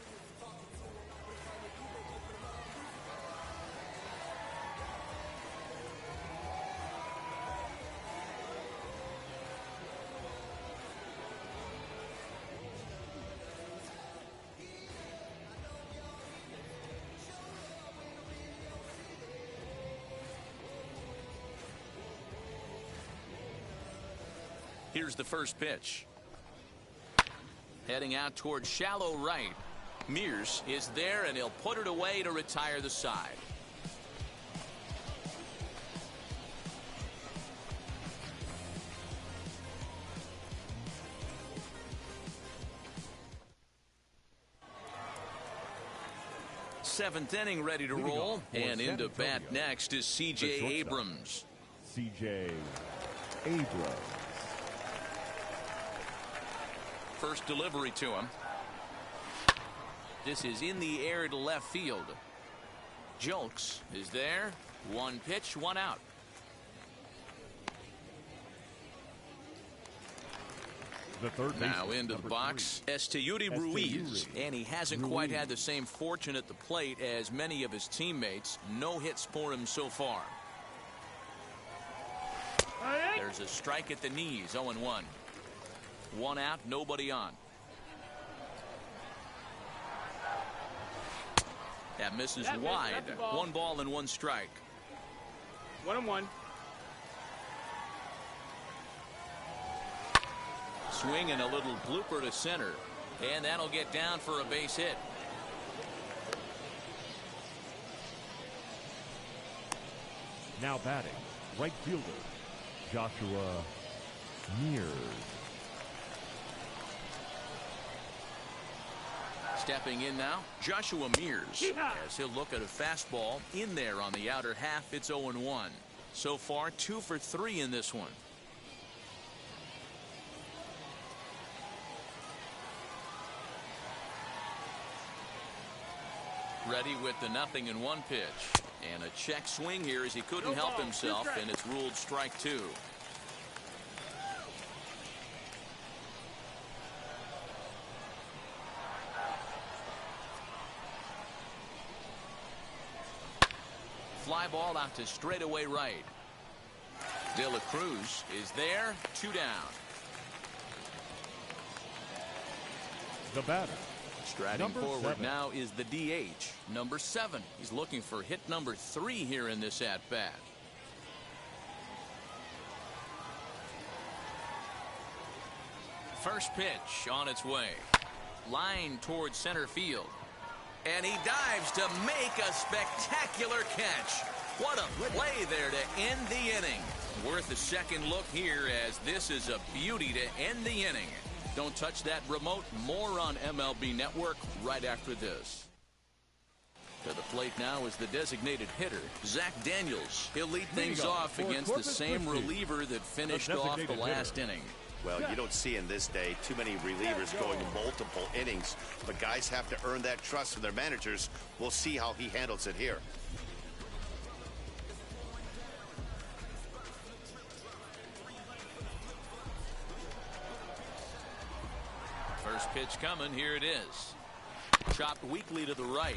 Here's the first pitch. Heading out towards shallow right. Mears is there, and he'll put it away to retire the side. Seventh inning ready to roll, and into bat next is C.J. Abrams. C.J. Abrams. First delivery to him. This is in the air to left field. Julks is there. One pitch, one out. The third Now baseman, into the box, Esteury Ruiz, and he hasn't quite had the same fortune at the plate as many of his teammates. No hits for him so far. There's a strike at the knees, 0-1. One out, nobody on. That misses wide. One ball and one strike. 1-1. Swing and a little blooper to center. And that'll get down for a base hit. Now batting, right fielder, Joshua Mears. Stepping in now, Joshua Mears, as he'll look at a fastball in there on the outer half. It's 0-1. So far, 2 for 3 in this one. Ready with the 0-1 pitch. And a check swing here as he couldn't help himself, and it's ruled strike 2. Fly ball out to straightaway right. De La Cruz is there. 2 down. The batter, Striding number forward 7. now is the DH, number 7. He's looking for hit number 3 here in this at-bat. First pitch on its way. Line towards center field. And he dives to make a spectacular catch. What a play there to end the inning. Worth a second look here, as this is a beauty to end the inning. Don't touch that remote. More on MLB Network right after this. To the plate now is the designated hitter, Zach Daniels. He'll lead things off against the Corpus same Christi, reliever that finished off the last inning. Well, you don't see in this day too many relievers going multiple innings, but guys have to earn that trust from their managers. We'll see how he handles it here. First pitch coming. Here it is. Chopped weakly to the right.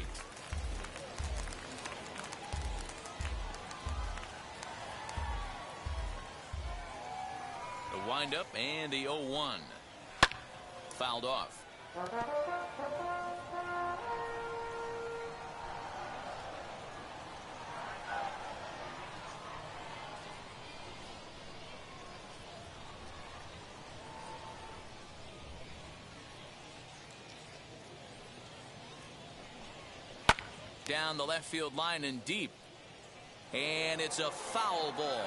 The windup and the 0-1. Fouled off. Down the left field line and deep. And it's a foul ball.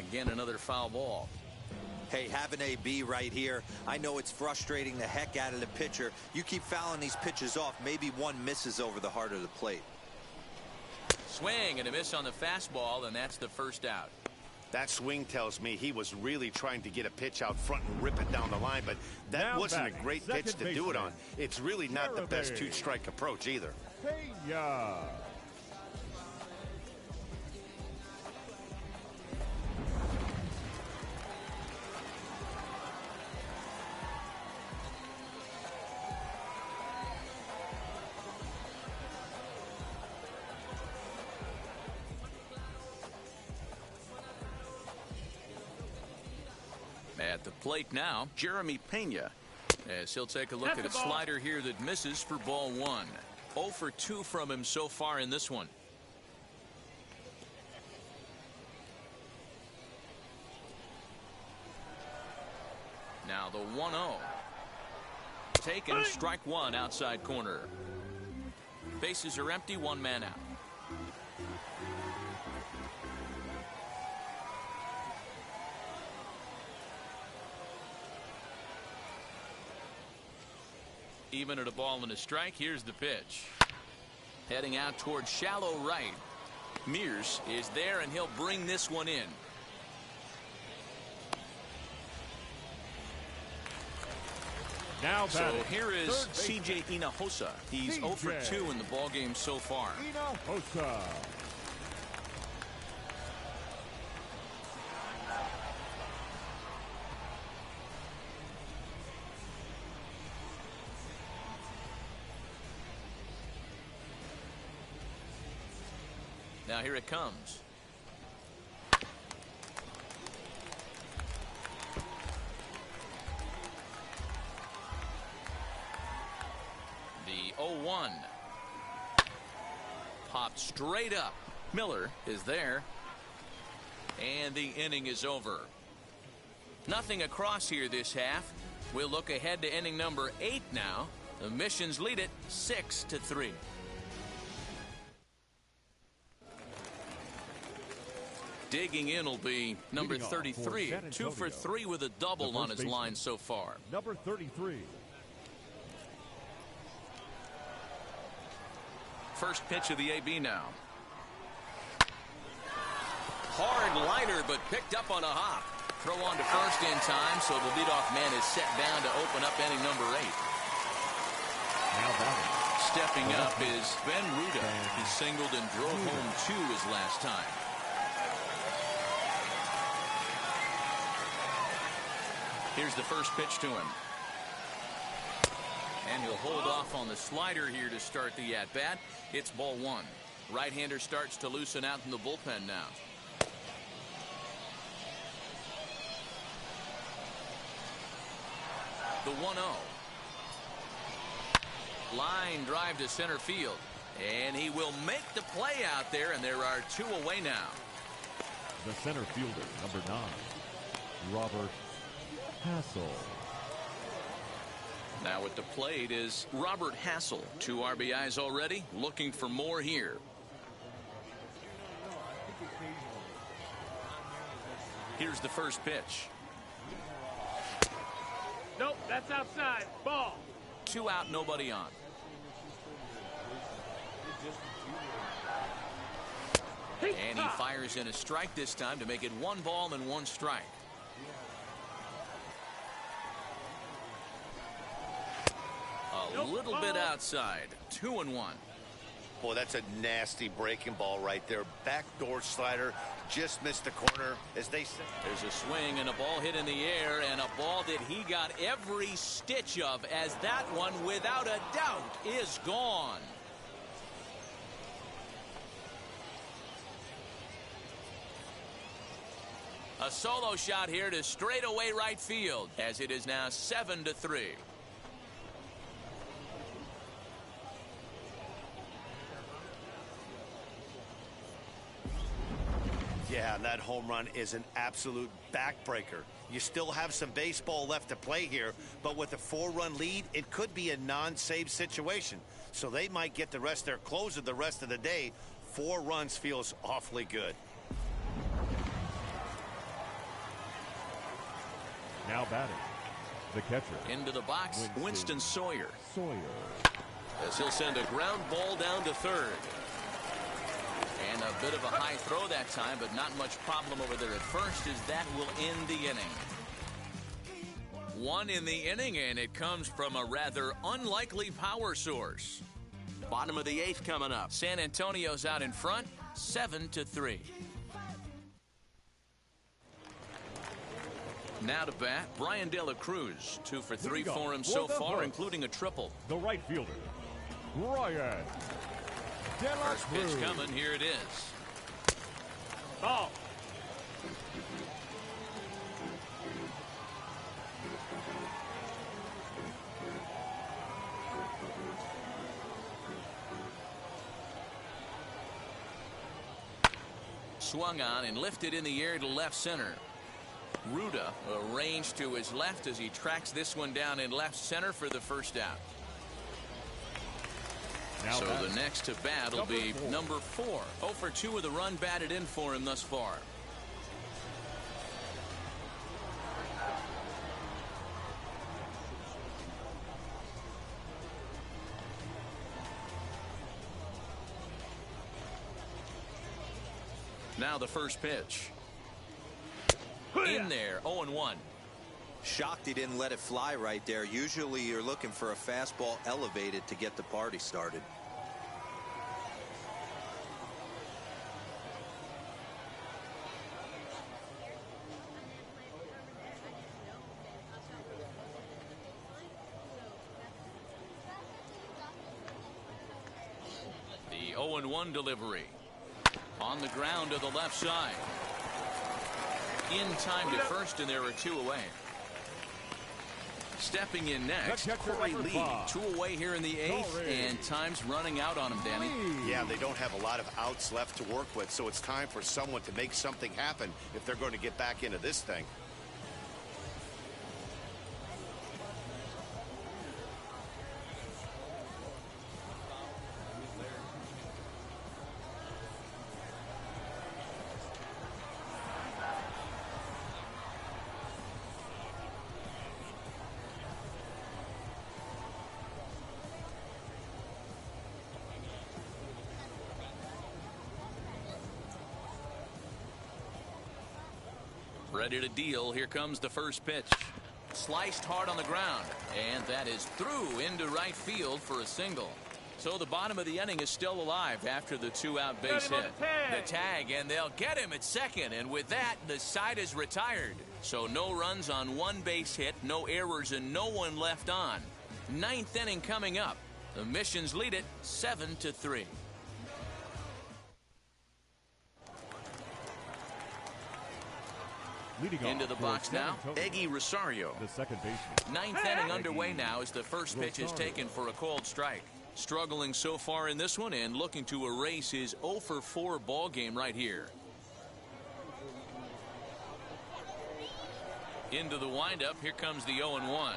Again, another foul ball. Hey, have an AB right here. I know it's frustrating the heck out of the pitcher. You keep fouling these pitches off, maybe one misses over the heart of the plate. Swing and a miss on the fastball, and that's the first out. That swing tells me he was really trying to get a pitch out front and rip it down the line, but that wasn't a great pitch to do it on. It's really not the best two-strike approach either. Yeah. At the plate now, Jeremy Pena, as he'll take a look at a slider here that misses for ball one. 0 for 2 from him so far in this one. Now the 1-0. Taken, strike one, outside corner. Bases are empty, one man out. Even at a ball and a strike, here's the pitch. Heading out towards shallow right. Mears is there, and he'll bring this one in. Now so here is CJ Hinojosa. He's 0 for 2 in the ballgame so far. Hinojosa. Now here it comes. The 0-1. Popped straight up. Miller is there. And the inning is over. Nothing across here this half. We'll look ahead to inning number 8 now. The Missions lead it 6-3. Digging in will be number 33. 2 for 3 with a double on his line so far. Number 33. First pitch of the AB now. Hard liner, but picked up on a hop. Throw on to first in time, so the leadoff man is set down to open up inning number 8. Now batting. Stepping up is Ben Ruda. He singled and drove home 2 his last time. Here's the first pitch to him. And he'll hold off on the slider here to start the at-bat. It's ball 1. Right-hander starts to loosen out in the bullpen now. The 1-0. Line drive to center field. And he will make the play out there, and there are 2 away now. The center fielder, number 9, Robert Hassel. Now at the plate is Robert Hassel. 2 RBIs already, looking for more here. Here's the first pitch. Nope, that's outside. Ball. 2 out, nobody on. And he fires in a strike this time to make it 1 ball and 1 strike. A little bit outside. 2-1. Boy, that's a nasty breaking ball right there. Backdoor slider, just missed the corner, as they say. There's a swing and a ball hit in the air, and a ball that he got every stitch of, as that one, without a doubt, is gone. A solo shot here to straightaway right field, as it is now 7-3. Yeah, that home run is an absolute backbreaker. You still have some baseball left to play here, but with a 4-run lead, it could be a non-save situation. So they might get the rest of their closer the rest of the day. 4 runs feels awfully good. Now batting, the catcher. Into the box, Winston Sawyer. As he'll send a ground ball down to third. And a bit of a high throw that time, but not much problem over there at first, as that will end the inning. One in the inning, and it comes from a rather unlikely power source. Bottom of the 8th coming up. San Antonio's out in front, 7-3. Now to bat, Brian De La Cruz. 2 for 3 for him so far, including a triple. The right fielder, Brian De La First Cruz. pitch coming, here it is. Ball. Swung on and lifted in the air to left center. Ruda arranged to his left as he tracks this one down in left center for the first out. Now so batting, the next to bat will be number 4. 0 for 2 with a run batted in for him thus far. Now the first pitch. In there, 0-1. Shocked he didn't let it fly right there. Usually you're looking for a fastball elevated to get the party started. The 0-1 delivery. On the ground to the left side. In time to first, and there are 2 away. Stepping in next, Corey Lee. 2 away here in the 8th, and time's running out on him, Danny. Yeah, they don't have a lot of outs left to work with, so it's time for someone to make something happen if they're going to get back into this thing. Ready to deal. Here comes the first pitch. Sliced hard on the ground, and that is through into right field for a single. So the bottom of the inning is still alive after the 2-out base hit. The tag, and they'll get him at second, and with that, the side is retired. So no runs on 1 base hit, no errors, and no one left on. 9th inning coming up. The Missions lead it 7-3. Into the box now, Eggy Rosario. The second baseman. 9th inning underway now as the first pitch is taken for a called strike. Struggling so far in this one and looking to erase his 0 for 4 ball game right here. Into the windup, here comes the 0-1.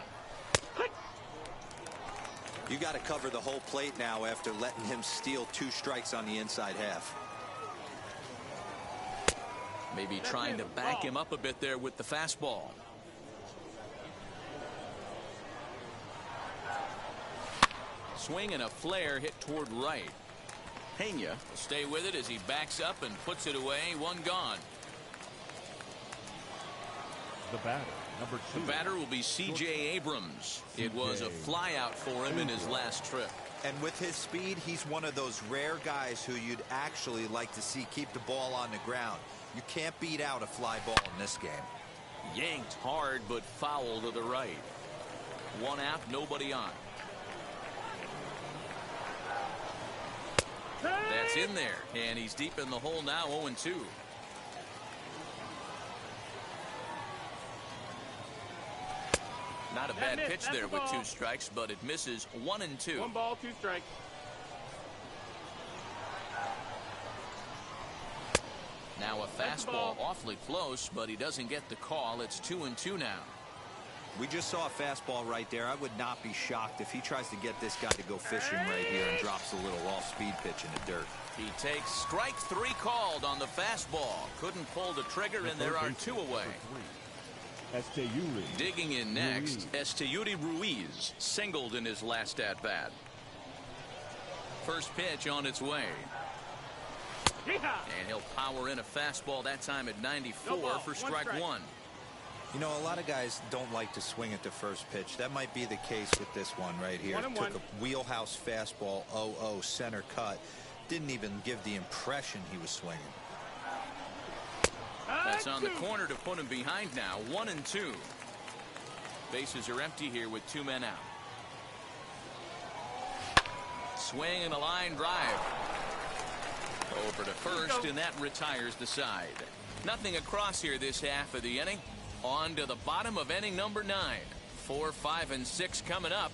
You got to cover the whole plate now after letting him steal 2 strikes on the inside half. Maybe trying to back him up a bit there with the fastball. Swing and a flare hit toward right. Pena will stay with it as he backs up and puts it away. 1 gone. The batter, number 2. The batter will be C.J. Abrams. It was a flyout for him in his last trip. And with his speed, he's one of those rare guys who you'd actually like to see keep the ball on the ground. You can't beat out a fly ball in this game. Yanked hard, but foul to the right. 1 out, nobody on. That's in there, and he's deep in the hole now, 0-2. Not a bad pitch there with 2 strikes, but it misses. 1-2. 1 ball, 2 strikes. Now a fastball awfully close, but he doesn't get the call. It's 2-2 now. We just saw a fastball right there. I would not be shocked if he tries to get this guy to go fishing right here and drops a little off-speed pitch in the dirt. He takes strike 3 called on the fastball. Couldn't pull the trigger, and there are 2 away. Esteury. Digging in next, Esteury Ruiz singled in his last at-bat. First pitch on its way. And he'll power in a fastball, that time at 94 for strike one. You know, a lot of guys don't like to swing at the first pitch. That might be the case with this one right here. Took a wheelhouse fastball, 0-0 center cut. Didn't even give the impression he was swinging. That's on the corner to put him behind now. 1-2. Bases are empty here with 2 men out. Swing and a line drive. Over to first, and that retires the side. Nothing across here this half of the inning. On to the bottom of inning number 9. 4, 5, and 6 coming up.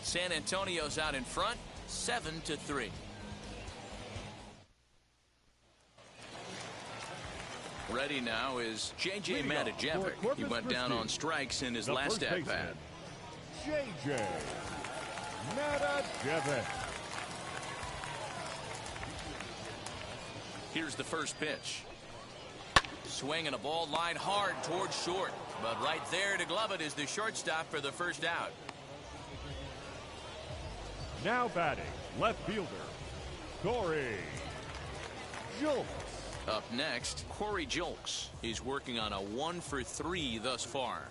San Antonio's out in front, 7-3. Ready now is JBaker. He went down on strikes in his last at-bat. JBaker. Here's the first pitch. Swing and a ball line hard towards short. But right there to glove it is the shortstop for the first out. Now batting, left fielder, Corey Julks. Up next, Corey Julks. He's working on a 1 for 3 thus far.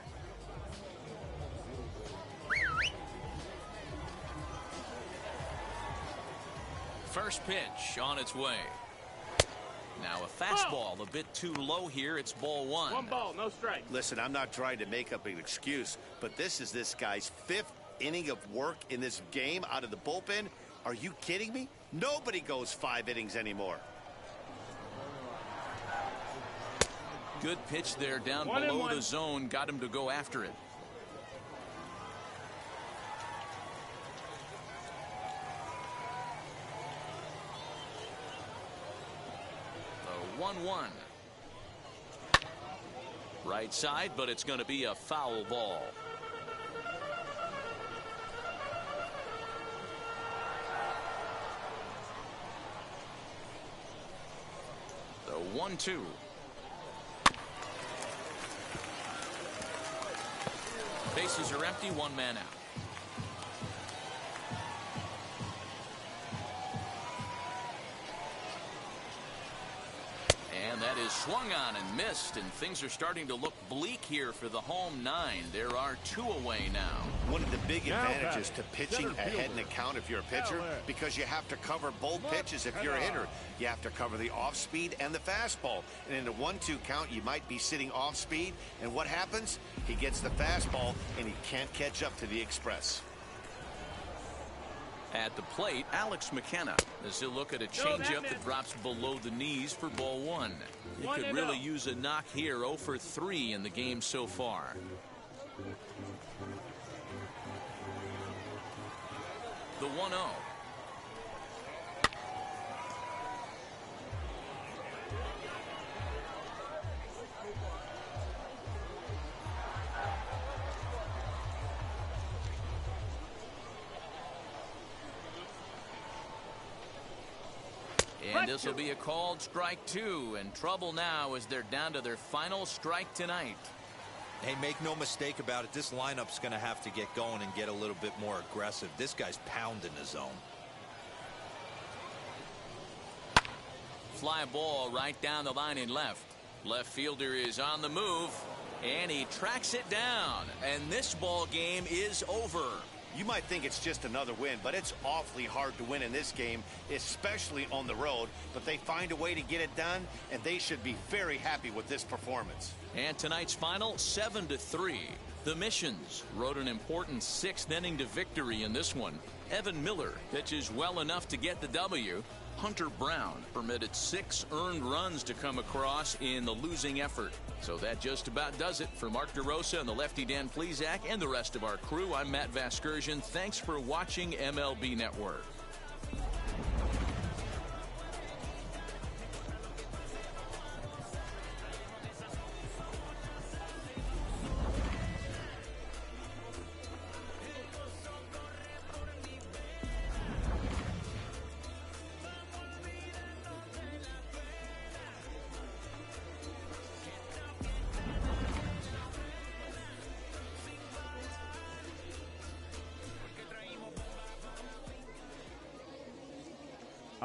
First pitch on its way. Now a fastball a bit too low here. It's ball 1. 1 ball, no strike. Listen, I'm not trying to make up an excuse, but this is this guy's 5th inning of work in this game out of the bullpen. Are you kidding me? Nobody goes 5 innings anymore. Good pitch there down below the zone. Got him to go after it. The 1-1. Right side, but it's going to be a foul ball. The 1-2. Bases are empty, 1 man out. And that is swung on and missed, and things are starting to look bleak here for the home 9. There are 2 away now. One of the big advantages to pitching ahead in the count if you're a pitcher, because you have to cover both pitches if you're a hitter. You have to cover the off speed and the fastball. And in a 1-2 count, you might be sitting off speed, and what happens? He gets the fastball, and he can't catch up to the express. At the plate, Alex McKenna as he'll look at a changeup that drops below the knees for ball 1. He could really use a knock here. 0 for 3 in the game so far. The 1-0. And this will be a called strike 2, and trouble now as they're down to their final strike tonight. Hey, make no mistake about it. This lineup's going to have to get going and get a little bit more aggressive. This guy's pounding the zone. Fly ball right down the line in left. Left fielder is on the move, and he tracks it down. And this ball game is over. You might think it's just another win, but it's awfully hard to win in this game, especially on the road. But they find a way to get it done, and they should be very happy with this performance. And tonight's final, 7-3. The Missions rode an important 6th inning to victory in this one. Evan Miller pitches well enough to get the W. Hunter Brown permitted 6 earned runs to come across in the losing effort. So that just about does it. For Mark DeRosa and the lefty Dan Plesac and the rest of our crew, I'm Matt Vasgersian. Thanks for watching MLB Network.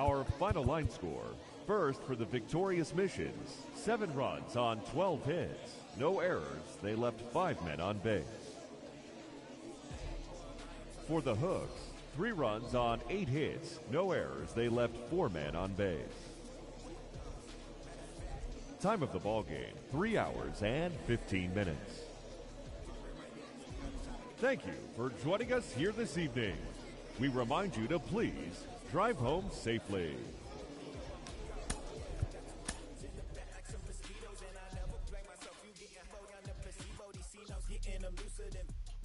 Our final line score. First for the victorious Missions, 7 runs on 12 hits. No errors, they left 5 men on base. For the Hooks, 3 runs on 8 hits. No errors, they left 4 men on base. Time of the ball game, 3 hours and 15 minutes. Thank you for joining us here this evening. We remind you to please drive home safely.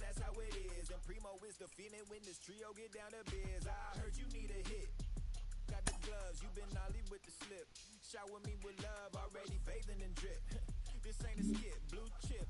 That's how it is, and Primo is the feeling when this trio get down to biz. I heard you need a hit. Got the gloves, you been ollie with the slip. Shower me with love, already bathing in drip. This ain't a skip, blue chip.